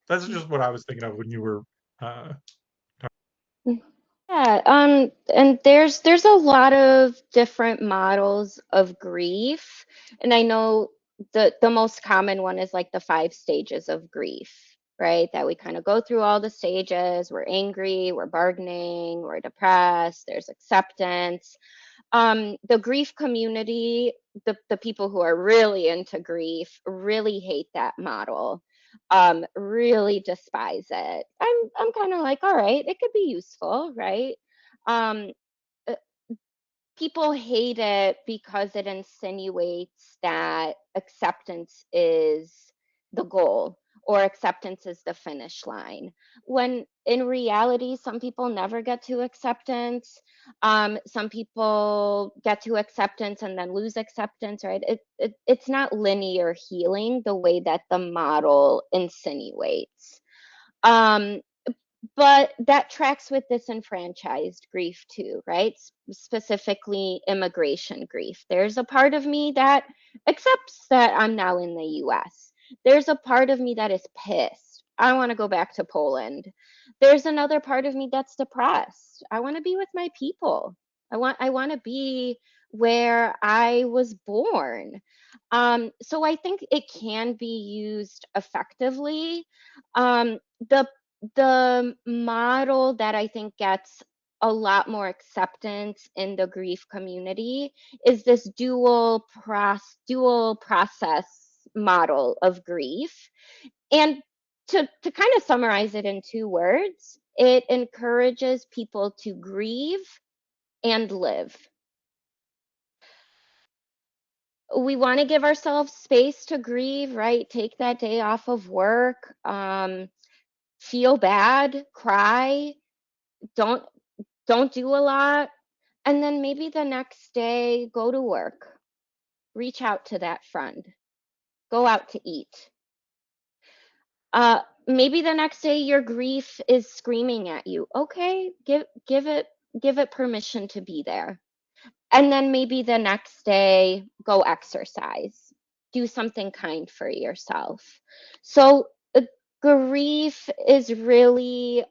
that's just what I was thinking of when you were uh Yeah, and there's a lot of different models of grief, and I know the most common one is like the 5 stages of grief, right? That we kind of go through all the stages. We're angry, we're bargaining, we're depressed, there's acceptance. The grief community, the people who are really into grief, really hate that model. Really despise it. I'm kind of like, all right, it could be useful, right? Um, uh, People hate it because it insinuates that acceptance is the goal or acceptance is the finish line. When in reality, some people never get to acceptance. Some people get to acceptance and then lose acceptance, right? It's not linear healing the way that the model insinuates. Um, But that tracks with disenfranchised grief too, right? Specifically immigration grief. There's a part of me that accepts that I'm now in the US. There's a part of me that is pissed. I want to go back to Poland. There's another part of me that's depressed. I want to be with my people. I want to be where I was born. So I think it can be used effectively. The model that I think gets a lot more acceptance in the grief community is this dual process model of grief. And to kind of summarize it in 2 words, it encourages people to grieve and live. We want to give ourselves space to grieve, right? Take that day off of work, feel bad, cry, don't don't do a lot, and then maybe the next day go to work, reach out to that friend, go out to eat. Maybe the next day your grief is screaming at you. Okay, give it permission to be there. And then maybe the next day go exercise, do something kind for yourself. So grief is really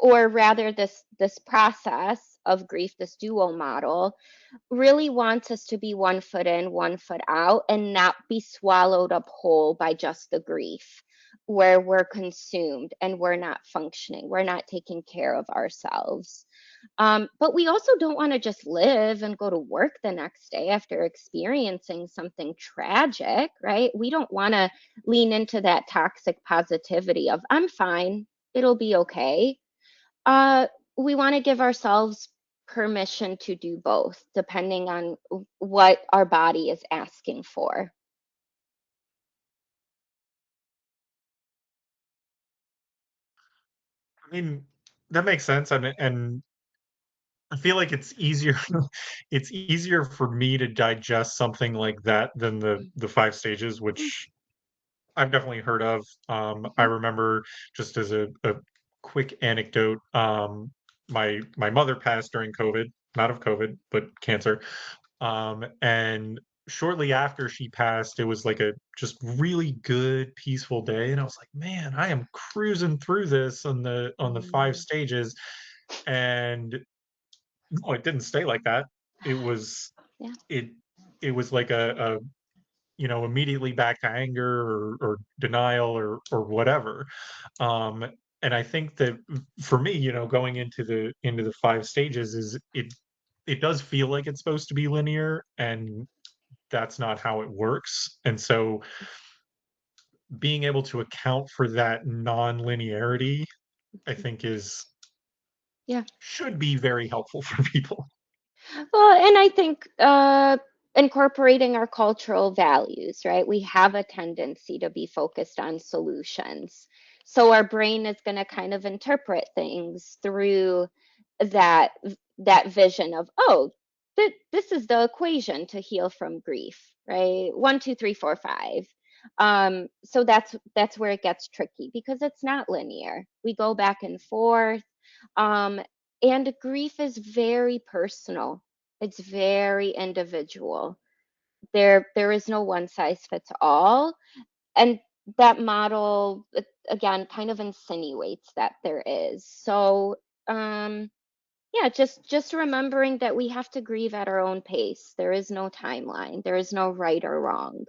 or rather this process of grief, this dual model, really wants us to be 1 foot in, 1 foot out, and not be swallowed up whole by just the grief, where we're consumed and we're not functioning, we're not taking care of ourselves. But we also don't want to just live and go to work the next day after experiencing something tragic, right? We don't want to lean into that toxic positivity of, I'm fine, it'll be okay. uh, we want to give ourselves permission to do both, depending on what our body is asking for. I mean, that makes sense. And I feel like it's easier it's easier for me to digest something like that than the 5 stages, which I've definitely heard of. I Mhm. remember, just as a quick anecdote, my mother passed during COVID, not of COVID, but cancer. And shortly after she passed, it was like a just really good, peaceful day, and I was like, "Man, I am cruising through this on the 5 Mm, stages." And no, it didn't stay like that. It was Yeah. it it was like a immediately back to anger or denial or whatever. Um, and I think that for me, going into the 5 stages, is it does feel like it's supposed to be linear, and that's not how it works. And so being able to account for that non-linearity, I think, is Yeah. should be very helpful for people. Well, and I think incorporating our cultural values, right? We have a tendency to be focused on solutions. So our brain is going to kind of interpret things through that that vision of, oh, this is the equation to heal from grief, right? 1, 2, 3, 4, 5. So that's where it gets tricky because it's not linear. We go back and forth. Um, and grief is very personal. It's very individual. There is no one size fits all. And that model, again, kind of insinuates that there is. So, yeah, just remembering that we have to grieve at our own pace. There is no timeline. There is no right or wrong.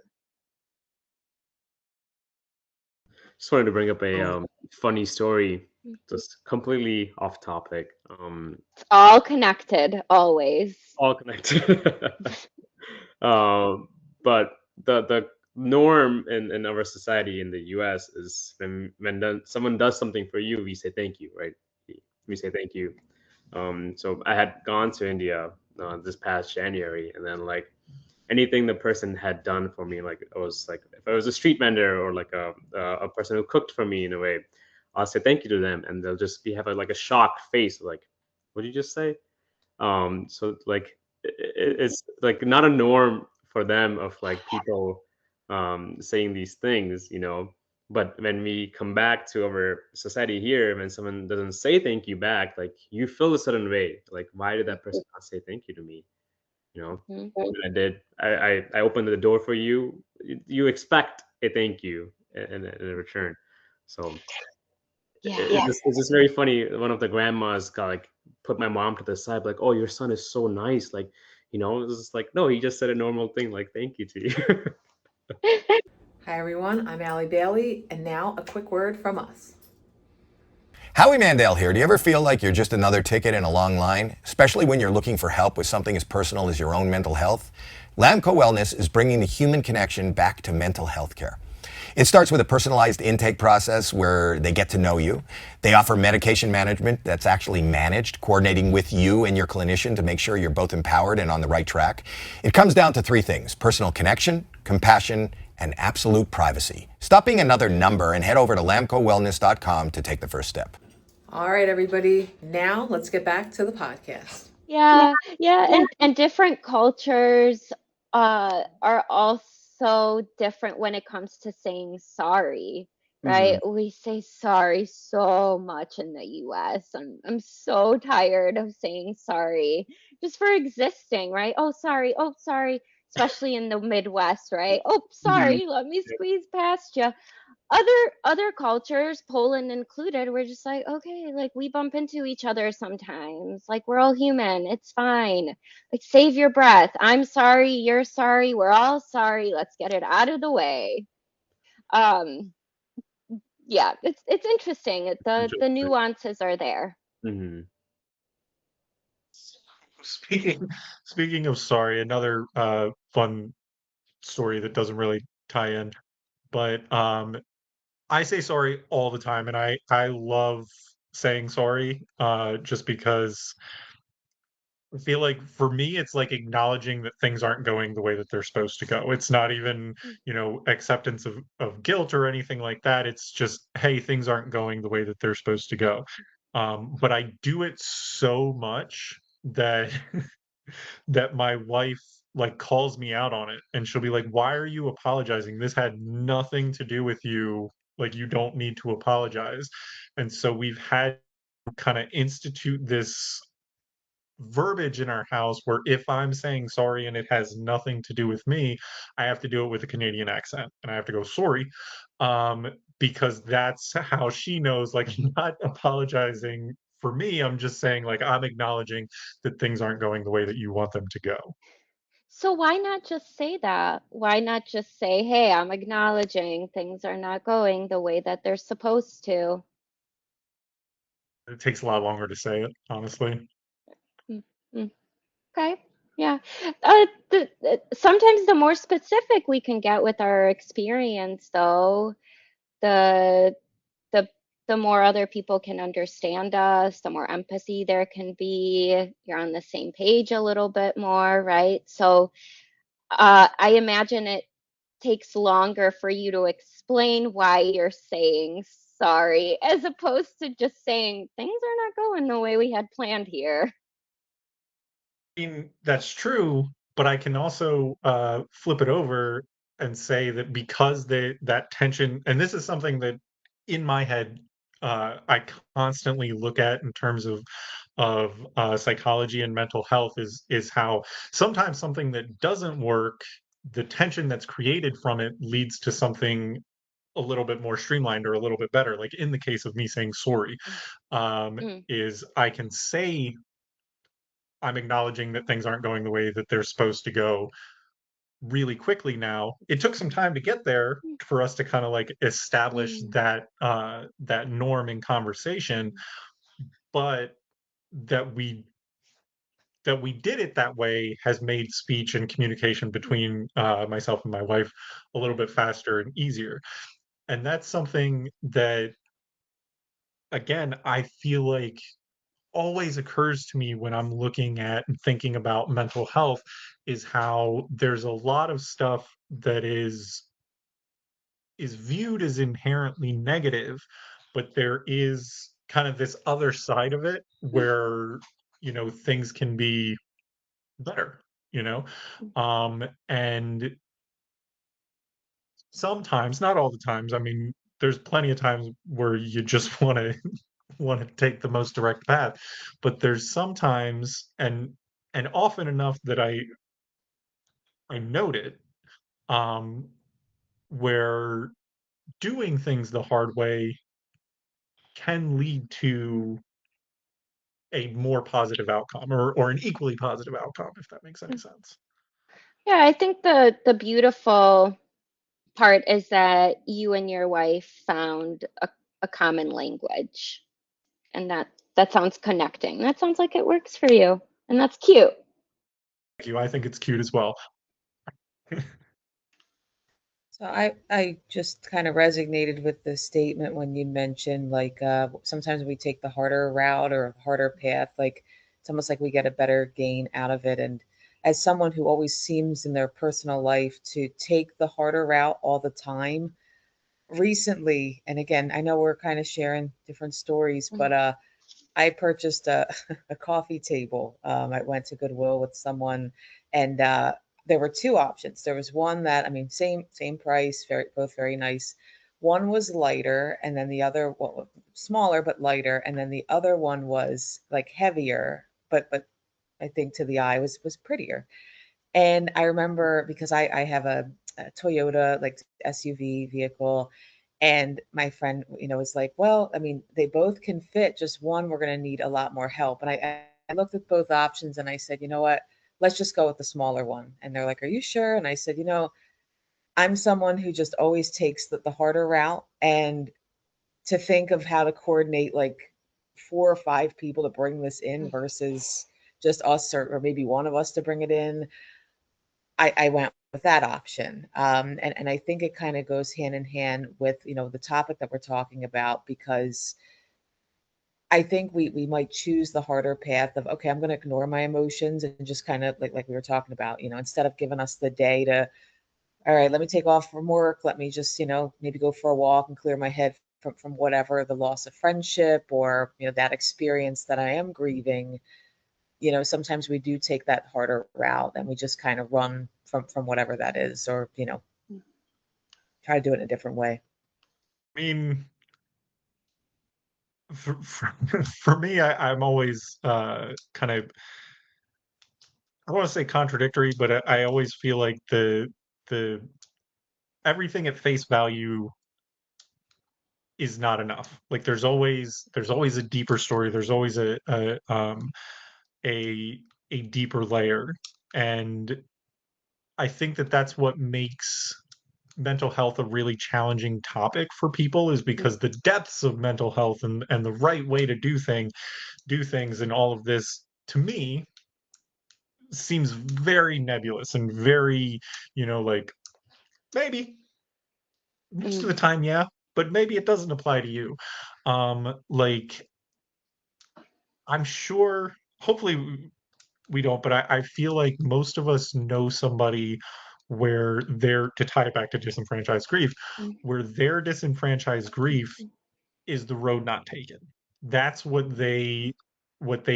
Just wanted to bring up a So, funny story, Mhm. just completely off topic. It's all connected, always. All connected. um, but the norm in our society in the U.S. is when someone does something for you, we say thank you, right? We say thank you. So I had gone to India this past January, and then like anything the person had done for me, like it was like if I was a street vendor or like a person who cooked for me in a way, I'll say thank you to them, and they'll just be have like a shocked face, like, what did you just say? So like it's like not a norm for them of like people saying these things, But when we come back to our society here, when someone doesn't say thank you back, like you feel a certain way. Like, why did that person not say thank you to me? You know, Mhm. when I did, I opened the door for you. You expect a thank you in return. So Yeah. it's just very funny. One of the grandmas got like put my mom to the side, like, "Oh, your son is so nice." Like, it's just like, no, he just said a normal thing, like, "Thank you" to you. Hi everyone, I'm Allie Bailey, and now a quick word from us. Howie Mandel here. Do you ever feel like you're just another ticket in a long line, especially when you're looking for help with something as personal as your own mental health? Lamco Wellness is bringing the human connection back to mental health care. It starts with a personalized intake process where they get to know you. They offer medication management that's actually managed, coordinating with you and your clinician to make sure you're both empowered and on the right track. It comes down to three things: personal connection, compassion, and absolute privacy. Stop being another number and head over to lamcowellness.com to take the first step. All right, everybody, now let's get back to the podcast. Yeah, and different cultures are also different when it comes to saying sorry, Hmm. right? We say sorry so much in the US. I'm so tired of saying sorry just for existing, right? Oh, sorry, especially in the Midwest, right? Oh, Hmm. sorry, let me squeeze past you. Other cultures, Poland included, we're just like, okay, like we bump into each other sometimes. Like we're all human. It's fine. Like save your breath. I'm sorry, you're sorry, we're all sorry. Let's get it out of the way. Um, yeah, it's interesting. The nuances are there. Hmm. Speaking speaking of sorry, another fun story that doesn't really tie in, but I say sorry all the time, and I love saying sorry just because I feel like for me it's like acknowledging that things aren't going the way that they're supposed to go. It's not even, acceptance of guilt or anything like that. It's just, hey, things aren't going the way that they're supposed to go. But I do it so much that that my wife like calls me out on it, and she'll be like, "Why are you apologizing? This had nothing to do with you. Like you don't need to apologize." And so we've had kind of institute this verbiage in our house where if I'm saying sorry and it has nothing to do with me, I have to do it with a Canadian accent and I have to go sorry. Because that's how she knows, like, I'm not apologizing for me. I'm just saying, like, I'm acknowledging that things aren't going the way that you want them to go. So why not just say that? Why not just say, hey, I'm acknowledging things are not going the way that they're supposed to? It takes a lot longer to say it, honestly. Mm, mm. Okay. Yeah. Sometimes the more specific we can get with our experience, though, the the the more other people can understand us, the more empathy there can be. You're on the same page a little bit more, right? So, I imagine it takes longer for you to explain why you're saying sorry, as opposed to just saying things are not going the way we had planned here. Mean, that's true, but I can also flip it over and say that because that tension, and this is something that in my head I constantly look at in terms of psychology and mental health is how sometimes something that doesn't work, the tension that's created from it leads to something a little bit more streamlined or a little bit better. Like in the case of me saying sorry, Mm, is I can say I'm acknowledging that things aren't going the way that they're supposed to go really quickly now. It took some time to get there mm, for us to kind of like establish mm, that norm in conversation, but that we that we did it that way has made speech and communication mm, between myself and my wife a little bit faster and easier. And that's something that, again, I feel like always occurs to me when I'm looking at and thinking about mental health is how there's a lot of stuff that is viewed as inherently negative, but there is kind of this other side of it where things can be better, you know and sometimes, not all the times, I mean, there's plenty of times where you just want to take the most direct path, but there's sometimes and often enough that I note it, um, where doing things the hard way can lead to a more positive outcome, or an equally positive outcome, if that makes any sense. Yeah, I think the beautiful part is that you and your wife found a common language, and that sounds connecting. That sounds like it works for you, and that's cute. Thank you. I think it's cute as well. So I just kind of resonated with the statement when you mentioned like sometimes we take the harder route or harder path, like it's almost like we get a better gain out of it. And as someone who always seems in their personal life to take the harder route all the time, recently, and again, I know we're kind of sharing different stories, but I purchased a, a coffee table. I went to Goodwill with someone, and there were two options. There was one that, I mean, same price, both very nice. One was lighter, and then the other, well, smaller but lighter, and then the other one was like heavier, but I think to the eye was prettier. And I remember because I have a Toyota like SUV vehicle, and my friend, was like, well, I mean, they both can fit, just one, we're going to need a lot more help. And I looked at both options and I said, you know what? Let's just go with the smaller one. And they're like, are you sure? And I said, I'm someone who just always takes the harder route. And to think of how to coordinate like 4 or 5 people to bring this in versus just us or maybe one of us to bring it in, I went with that option. And I think it kind of goes hand in hand with, the topic that we're talking about, because I think we might choose the harder path of, okay, I'm going to ignore my emotions and just kind of like we were talking about, instead of giving us the day to, all right, let me take off from work. Let me just, maybe go for a walk and clear my head from whatever the loss of friendship or, that experience that I am grieving. Sometimes we do take that harder route and we just kind of run from whatever that is, or, try to do it in a different way. I mean, for me, I'm always kind of, I don't want to say contradictory, but I always feel like the everything at face value is not enough. Like there's always a deeper story. There's always a a deeper layer, and I think that that's what makes mental health a really challenging topic for people, is because the depths of mental health and the right way to do things and all of this, to me, seems very nebulous and very, like, maybe most of the Mm, time, yeah, but maybe it doesn't apply to you. Like, I'm sure, hopefully we don't, but I feel like most of us know somebody where they're, to tie it back to disenfranchised grief, mm, where their disenfranchised grief is the road not taken. That's what they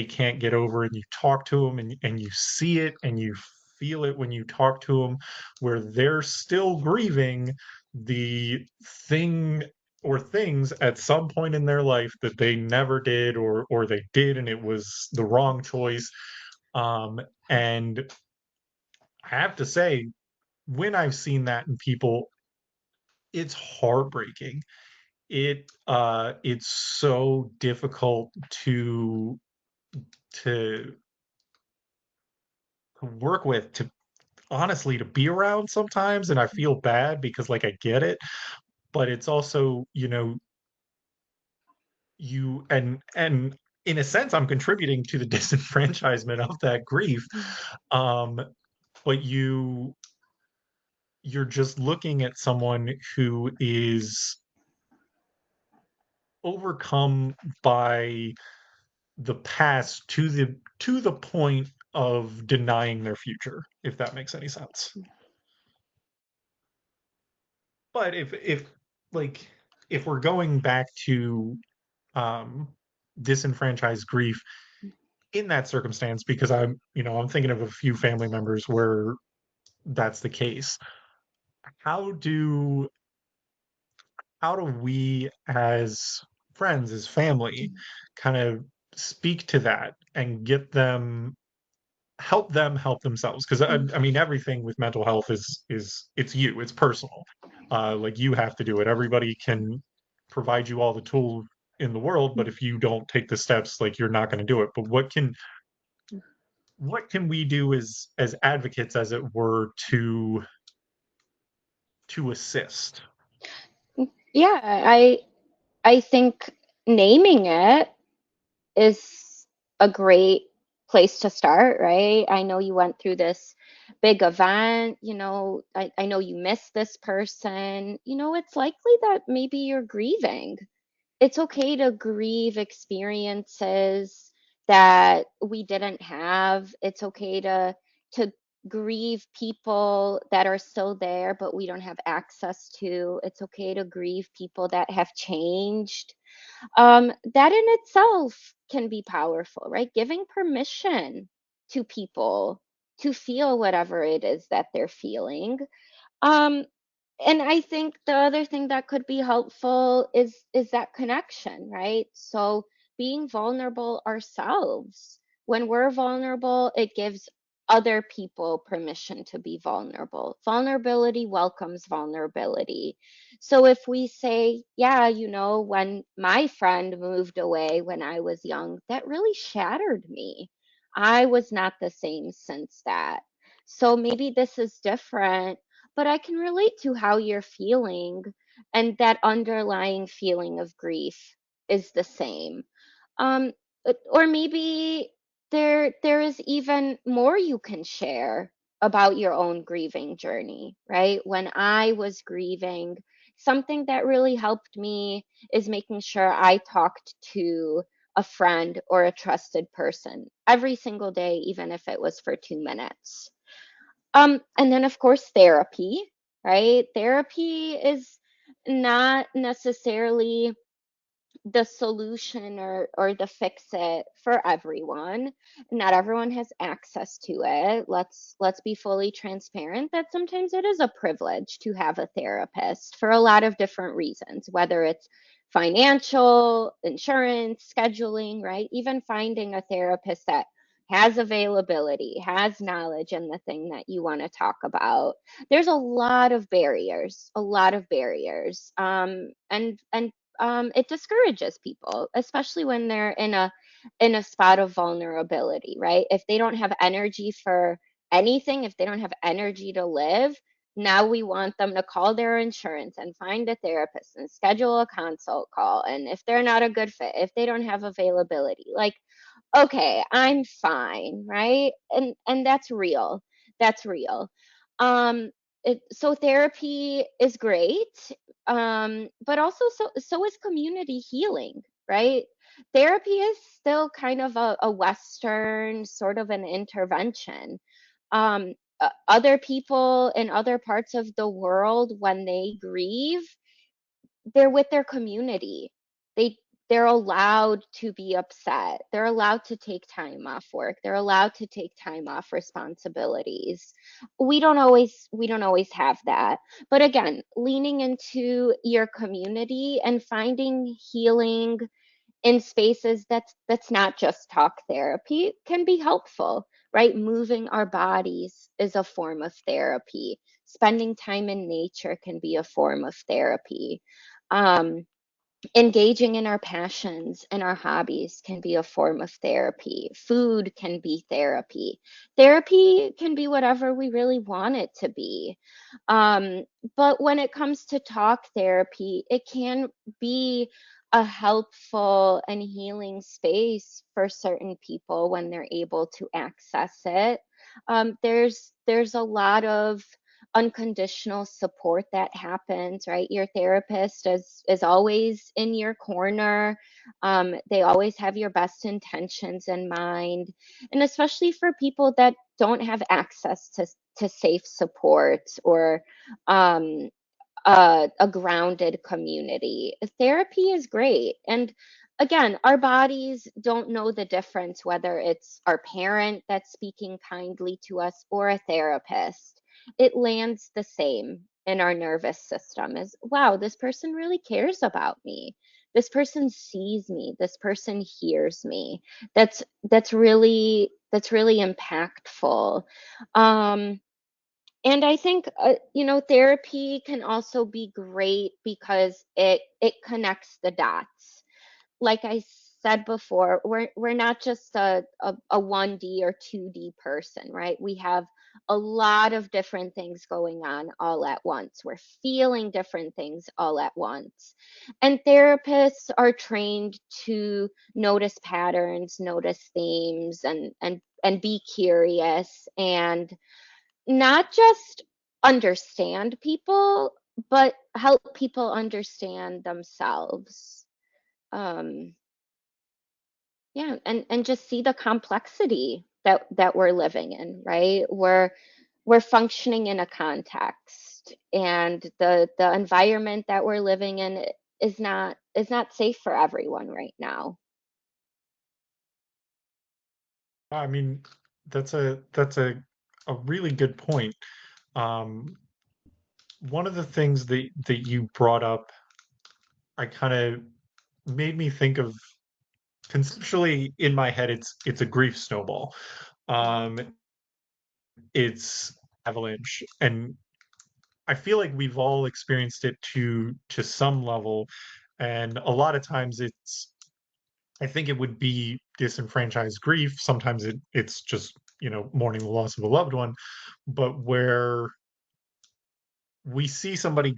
can't get over, and you talk to them, and you see it and you feel it when you talk to them, where they're still grieving the thing or things at some point in their life that they never did, or they did and it was the wrong choice. And I have to say, when I've seen that in people, it's heartbreaking. It's so difficult to work with, to honestly, to be around sometimes, and I feel bad because, like, I get it, but it's also, you and in a sense I'm contributing to the disenfranchisement of that grief. mm, um but you're just looking at someone who is overcome by the past to the point of denying their future, if that makes any sense. But if like if we're going back to um disenfranchised grief in that circumstance, because I'm thinking of a few family members where that's the case. How do how do we as friends, as family, kind of speak to that and get them help themselves? Because I mean, everything with mental health is it's you, it's personal. Like you have to do it. Everybody can provide you all the tools in the world, but if you don't take the steps, like you're not going to do it. But what can we do as advocates, as it were, to assist? Yeah, I think naming it is a great place to start, right? I know you went through this big event, I know you miss this person. It's likely that maybe you're grieving. It's okay to grieve experiences that we didn't have. It's okay to grieve people that are still there but we don't have access to. It's okay to grieve people that have changed. That in itself can be powerful, right? Giving permission to people to feel whatever it is that they're feeling. Um, and I think the other thing that could be helpful is that connection, right? So being vulnerable ourselves. When we're vulnerable, it gives other people permission to be vulnerable. Vulnerability welcomes vulnerability. So if we say, yeah, when my friend moved away when I was young, that really shattered me. I was not the same since that. So maybe this is different, but I can relate to how you're feeling, and that underlying feeling of grief is the same. Um, or maybe there is even more you can share about your own grieving journey, right? When I was grieving, something that really helped me is making sure I talked to a friend or a trusted person every single day, even if it was for 2 minutes. And then of course therapy, right? Therapy is not necessarily the solution or the fix it for everyone. Not everyone has access to it. Let's be fully transparent that sometimes it is a privilege to have a therapist for a lot of different reasons, whether it's financial, insurance, scheduling, right? Even finding a therapist that has availability, has knowledge in the thing that you want to talk about. There's a lot of barriers, a lot of barriers. And it discourages people, especially when they're in a spot of vulnerability, right? If they don't have energy for anything, if they don't have energy to live, now we want them to call their insurance and find a therapist and schedule a consult call. And if they're not a good fit, if they don't have availability, like, okay, I'm fine, right? And that's real. That's real. Um, so therapy is great, but also so is community healing, right? Therapy is still kind of a Western sort of an intervention. Other people in other parts of the world, when they grieve, they're with their community. They they're allowed to be upset. They're allowed to take time off work. They're allowed to take time off responsibilities. We don't always have that. But again, leaning into your community and finding healing in spaces that's not just talk therapy can be helpful, right? Moving our bodies is a form of therapy. Spending time in nature can be a form of therapy. Um, Engaging in our passions and our hobbies can be a form of therapy. Food can be therapy. Therapy can be whatever we really want it to be. Um, but when it comes to talk therapy, it can be a helpful and healing space for certain people when they're able to access it. There's a lot of unconditional support that happens, right? Your therapist is always in your corner. They always have your best intentions in mind. And especially for people that don't have access to safe support or um, a grounded community, therapy is great. And again, our bodies don't know the difference whether it's our parent that's speaking kindly to us or a therapist. It lands the same. in our nervous system is, wow, this person really cares about me. This person sees me. This person hears me. That's really impactful. And I think therapy can also be great because it connects the dots. Like I said before, we're not just a 1D or 2D person, right? We have a lot of different things going on all at once. We're feeling different things all at once. And therapists are trained to notice patterns, notice themes, and be curious, and not just understand people, but help people understand themselves. Um, yeah, and just see the complexity that we're living in, right? We're functioning in a context, and the environment that we're living in is not safe for everyone right now. I mean, that's a really good point. Um, One of the things that you brought up, I kind of made me think of conceptually in my head. It's a grief snowball. Um, it's avalanche, and I feel like we've all experienced it to some level, and a lot of times it's I think it would be disenfranchised grief. Sometimes it's just, mourning the loss of a loved one, but where we see somebody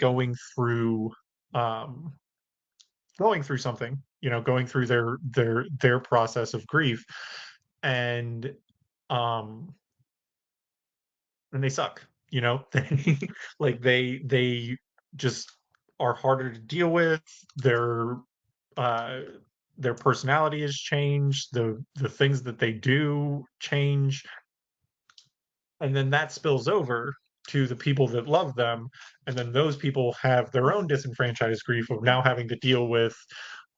um going through something, going through their process of grief, and um and they suck, they they just are harder to deal with. Uh their personality has changed, the things that they do change, and then that spills over to the people that love them, and then those people have their own disenfranchised grief of now having to deal with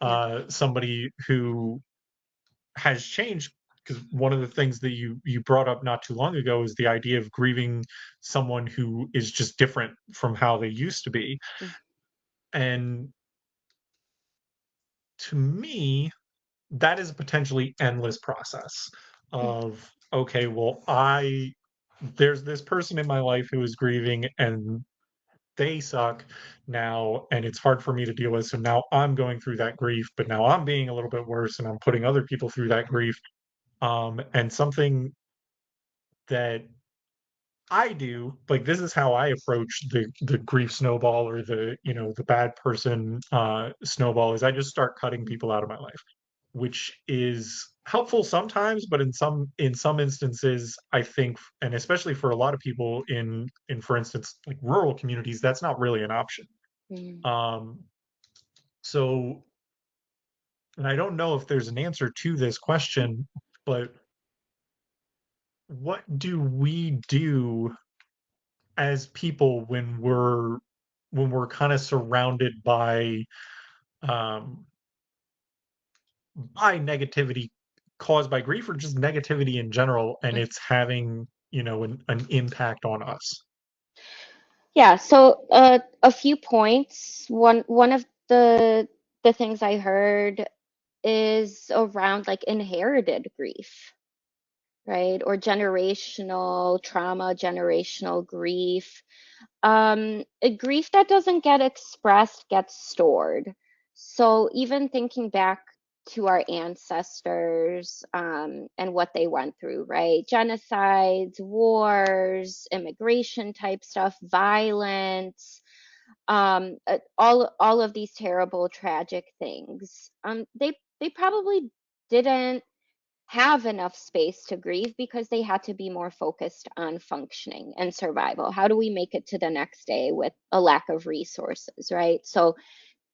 Yeah. somebody who has changed. Because one of the things that you brought up not too long ago is the idea of grieving someone who is just different from how they used to be. Mm. And to me, that is a potentially endless process Mm. of, okay, well, there's this person in my life who is grieving, and they suck now, and it's hard for me to deal with. So now I'm going through that grief, but now I'm being a little bit worse, and I'm putting other people through that grief. And something that I do, like, this is how I approach the grief snowball, or the bad person snowball, is I just start cutting people out of my life, which is helpful sometimes, but in some instances, I think, and especially for a lot of people in for instance, like rural communities, that's not really an option. Mm. Um, so, and I don't know if there's an answer to this question, but what do we do as people when we're kind of surrounded um, by negativity caused by grief, or just negativity in general, and Mm. it's having an impact on us? Yeah, so a few points. One of the things I heard is around like inherited grief, right? Or generational trauma, generational grief. A grief that doesn't get expressed gets stored. So even thinking back to our ancestors, and what they went through, right? Genocides, wars, immigration type stuff, violence, all of these terrible, tragic things. They probably didn't have enough space to grieve because they had to be more focused on functioning and survival. How do we make it to the next day with a lack of resources, right? So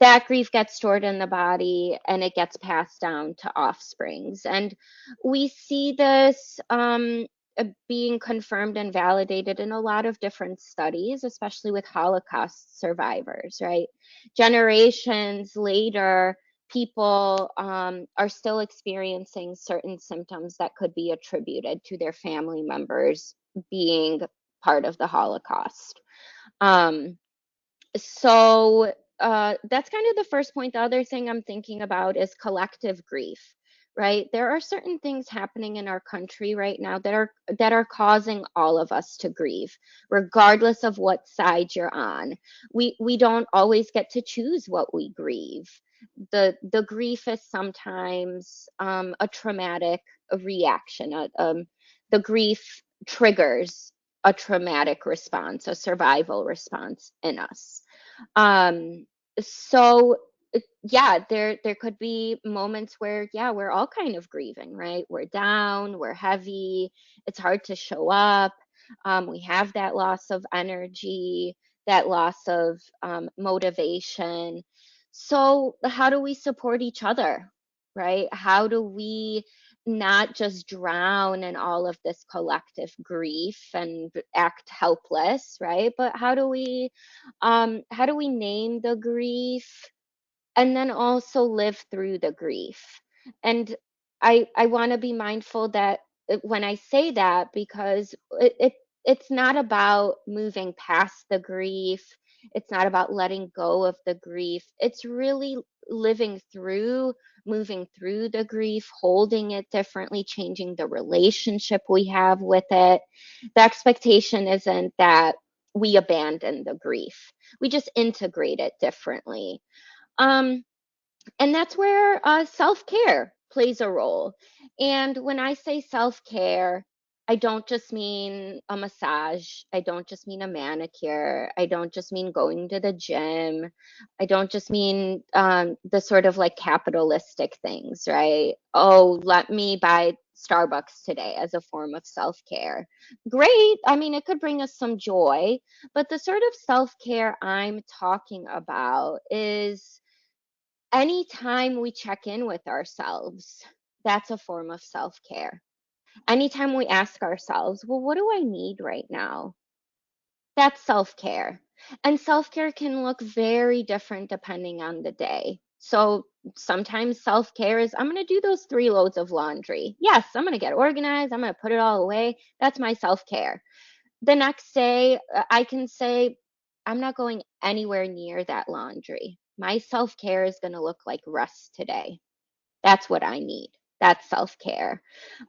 that grief gets stored in the body and it gets passed down to offsprings. And we see this being confirmed and validated in a lot of different studies, especially with Holocaust survivors, right? Generations later, people are still experiencing certain symptoms that could be attributed to their family members being part of the Holocaust. Um, So that's kind of the first point. The other thing I'm thinking about is collective grief, right? There are certain things happening in our country right now that are causing all of us to grieve, regardless of what side you're on. We don't always get to choose what we grieve. The grief is sometimes a traumatic reaction. The grief triggers a traumatic response, a survival response in us. Um, so yeah, there could be moments where, yeah, we're all kind of grieving, right? We're down, we're heavy, it's hard to show up. We have that loss of energy, that loss of motivation. So how do we support each other, right? How do we not just drown in all of this collective grief and act helpless, right? But how do we name the grief and then also live through the grief? And I want to be mindful that when I say that, because it's not about moving past the grief, it's not about letting go of the grief, it's really living through, moving through the grief, holding it differently, changing the relationship we have with it. The expectation isn't that we abandon the grief, we just integrate it differently. um and that's where self care plays a role. And when I say self care, I don't just mean a massage. I don't just mean a manicure. I don't just mean going to the gym. I don't just mean the sort of like capitalistic things, right? Oh, let me buy Starbucks today as a form of self care. Great. I mean, it could bring us some joy, but the sort of self care I'm talking about is anytime we check in with ourselves, that's a form of self care. Anytime we ask ourselves, well, what do I need right now? That's self care. And self care can look very different depending on the day. So sometimes self care is, I'm going to do those 3 loads of laundry. Yes, I'm going to get organized. I'm going to put it all away. That's my self care. The next day, I can say, I'm not going anywhere near that laundry. My self care is going to look like rest today. That's what I need. That's self care.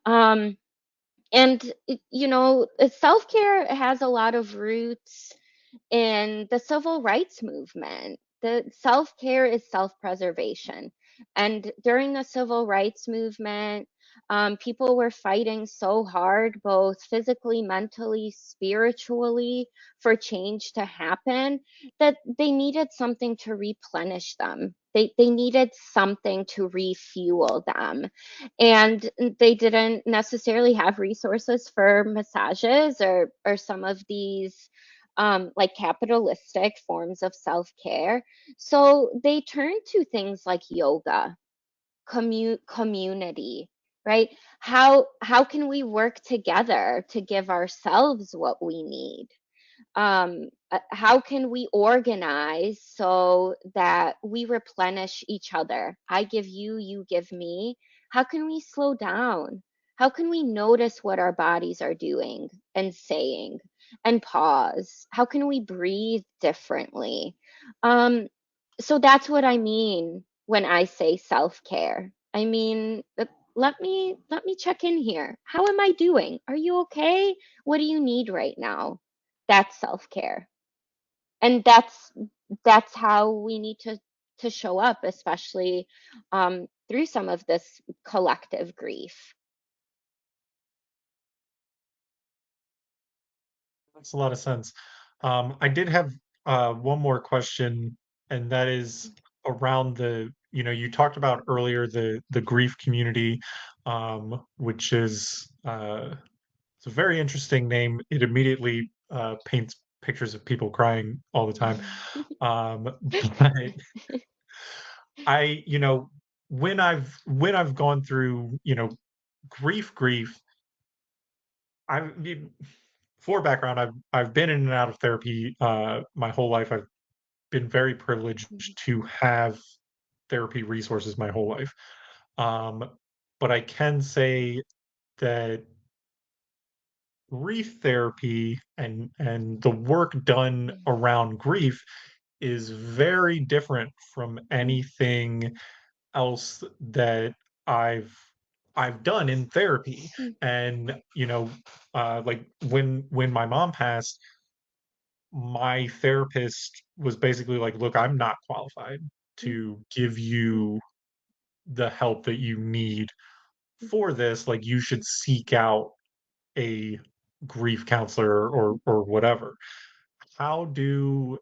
Um, and, self care has a lot of roots in the civil rights movement. The self care is self preservation. And during the civil rights movement, people were fighting so hard, both physically, mentally, spiritually, for change to happen, that they needed something to replenish them. They needed something to refuel them. And they didn't necessarily have resources for massages or some of these like capitalistic forms of self care. So they turn to things like yoga, community, right? How can we work together to give ourselves what we need? How can we organize so that we replenish each other? I give you, you give me. How can we slow down? How can we notice what our bodies are doing and saying and pause? How can we breathe differently? Um, so that's what I mean when I say self-care. I mean, let me check in here. How am I doing? Are you okay? What do you need right now? That's self-care. And that's how we need to show up, especially through some of this collective grief. Makes a lot of sense. I did have one more question, and that is around you talked about earlier the grief community, which is it's a very interesting name. It immediately paints pictures of people crying all the time. But when I've gone through, grief, I've for background, I've been in and out of therapy my whole life. I've been very privileged to have therapy resources my whole life. Um, but I can say that grief therapy and the work done around grief is very different from anything else that I've I've done in therapy. And like when my mom passed, my therapist was basically like, look, I'm not qualified to give you the help that you need for this. Like, you should seek out a grief counselor or whatever. How do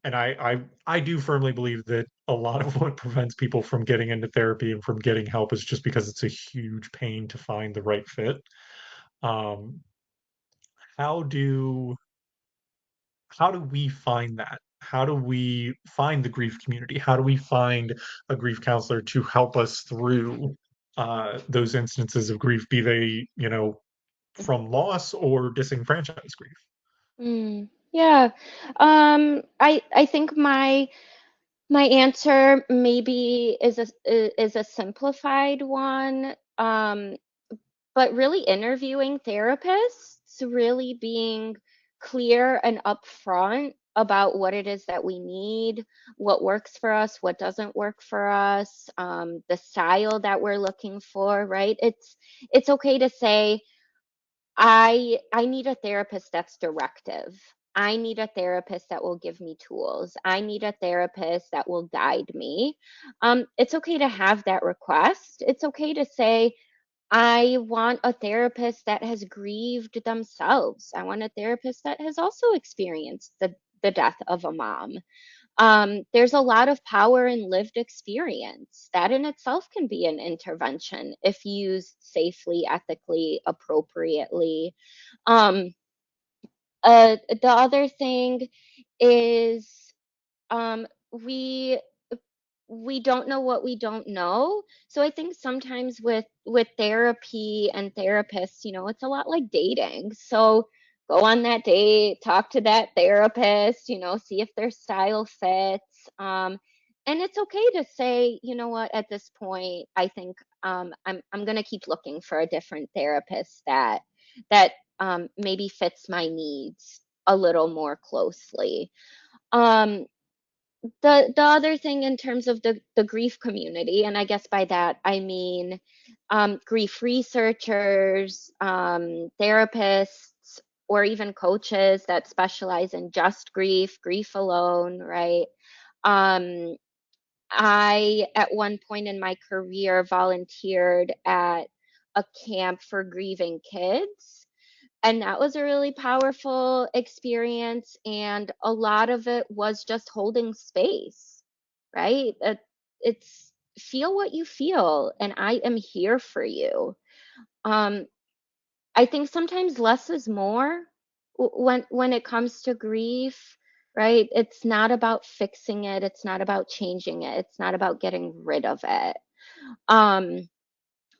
and I do firmly believe that a lot of what prevents people from getting into therapy and from getting help is just because it's a huge pain to find the right fit. Um, how do how do we find that? How do we find the grief community? How do we find a grief counselor to help us through those instances of grief, be they, from loss or disenfranchised grief? Yeah. I think my answer maybe is a simplified one. But really interviewing therapists, really being clear and upfront about what it is that we need, what works for us, what doesn't work for us, the style that we're looking for, right? It's okay to say, I need a therapist that's directive. I need a therapist that will give me tools. I need a therapist that will guide me. It's okay to have that request. It's okay to say, I want a therapist that has grieved themselves. I want a therapist that has also experienced the death of a mom. There's a lot of power in lived experience. That in itself can be an intervention if used safely, ethically, appropriately. Um, the other thing is, um, we we don't know what we don't know. So I think sometimes with therapy and therapists, it's a lot like dating. So go on that date, talk to that therapist, see if their style fits. And it's okay to say, you know what, at this point, I think I'm gonna keep looking for a different therapist that maybe fits my needs a little more closely. Um, the other thing in terms of the grief community, and I guess by that I mean grief researchers, therapists, or even coaches that specialize in just grief alone, right? Um, I, at one point in my career, volunteered at a camp for grieving kids. And that was a really powerful experience. And a lot of it was just holding space, right? It's feel what you feel, and I am here for you. Um, I think sometimes less is more when it comes to grief, right? It's not about fixing it. It's not about changing it. It's not about getting rid of it. Um,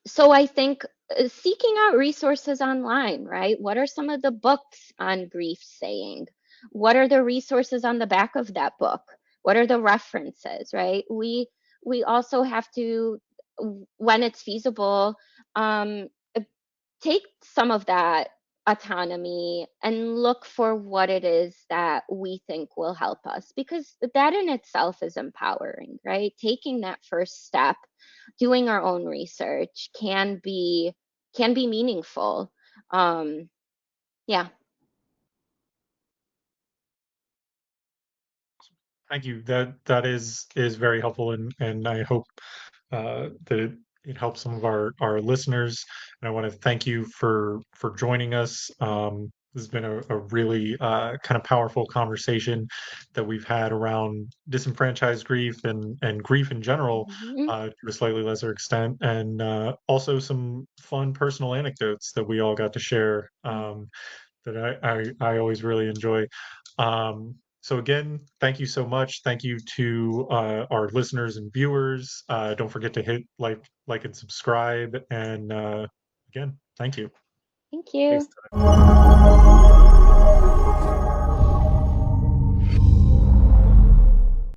so I think seeking out resources online, right? What are some of the books on grief saying? What are the resources on the back of that book? What are the references, right? We also have to, when it's feasible, um, take some of that autonomy and look for what it is that we think will help us, because that in itself is empowering, right? Taking that first step, doing our own research can be meaningful. um yeah. Thank you. That is very helpful, and I hope that it helps some of our listeners. And I want to thank you for joining us. This has been a really kind of powerful conversation that we've had around disenfranchised grief and grief in general, Mhm. to a slightly lesser extent, and also some fun personal anecdotes that we all got to share, that I always really enjoy. So again, thank you so much. Thank you to our listeners and viewers. Don't forget to hit like, and subscribe. And again, thank you. Thank Thanks, you. Ty.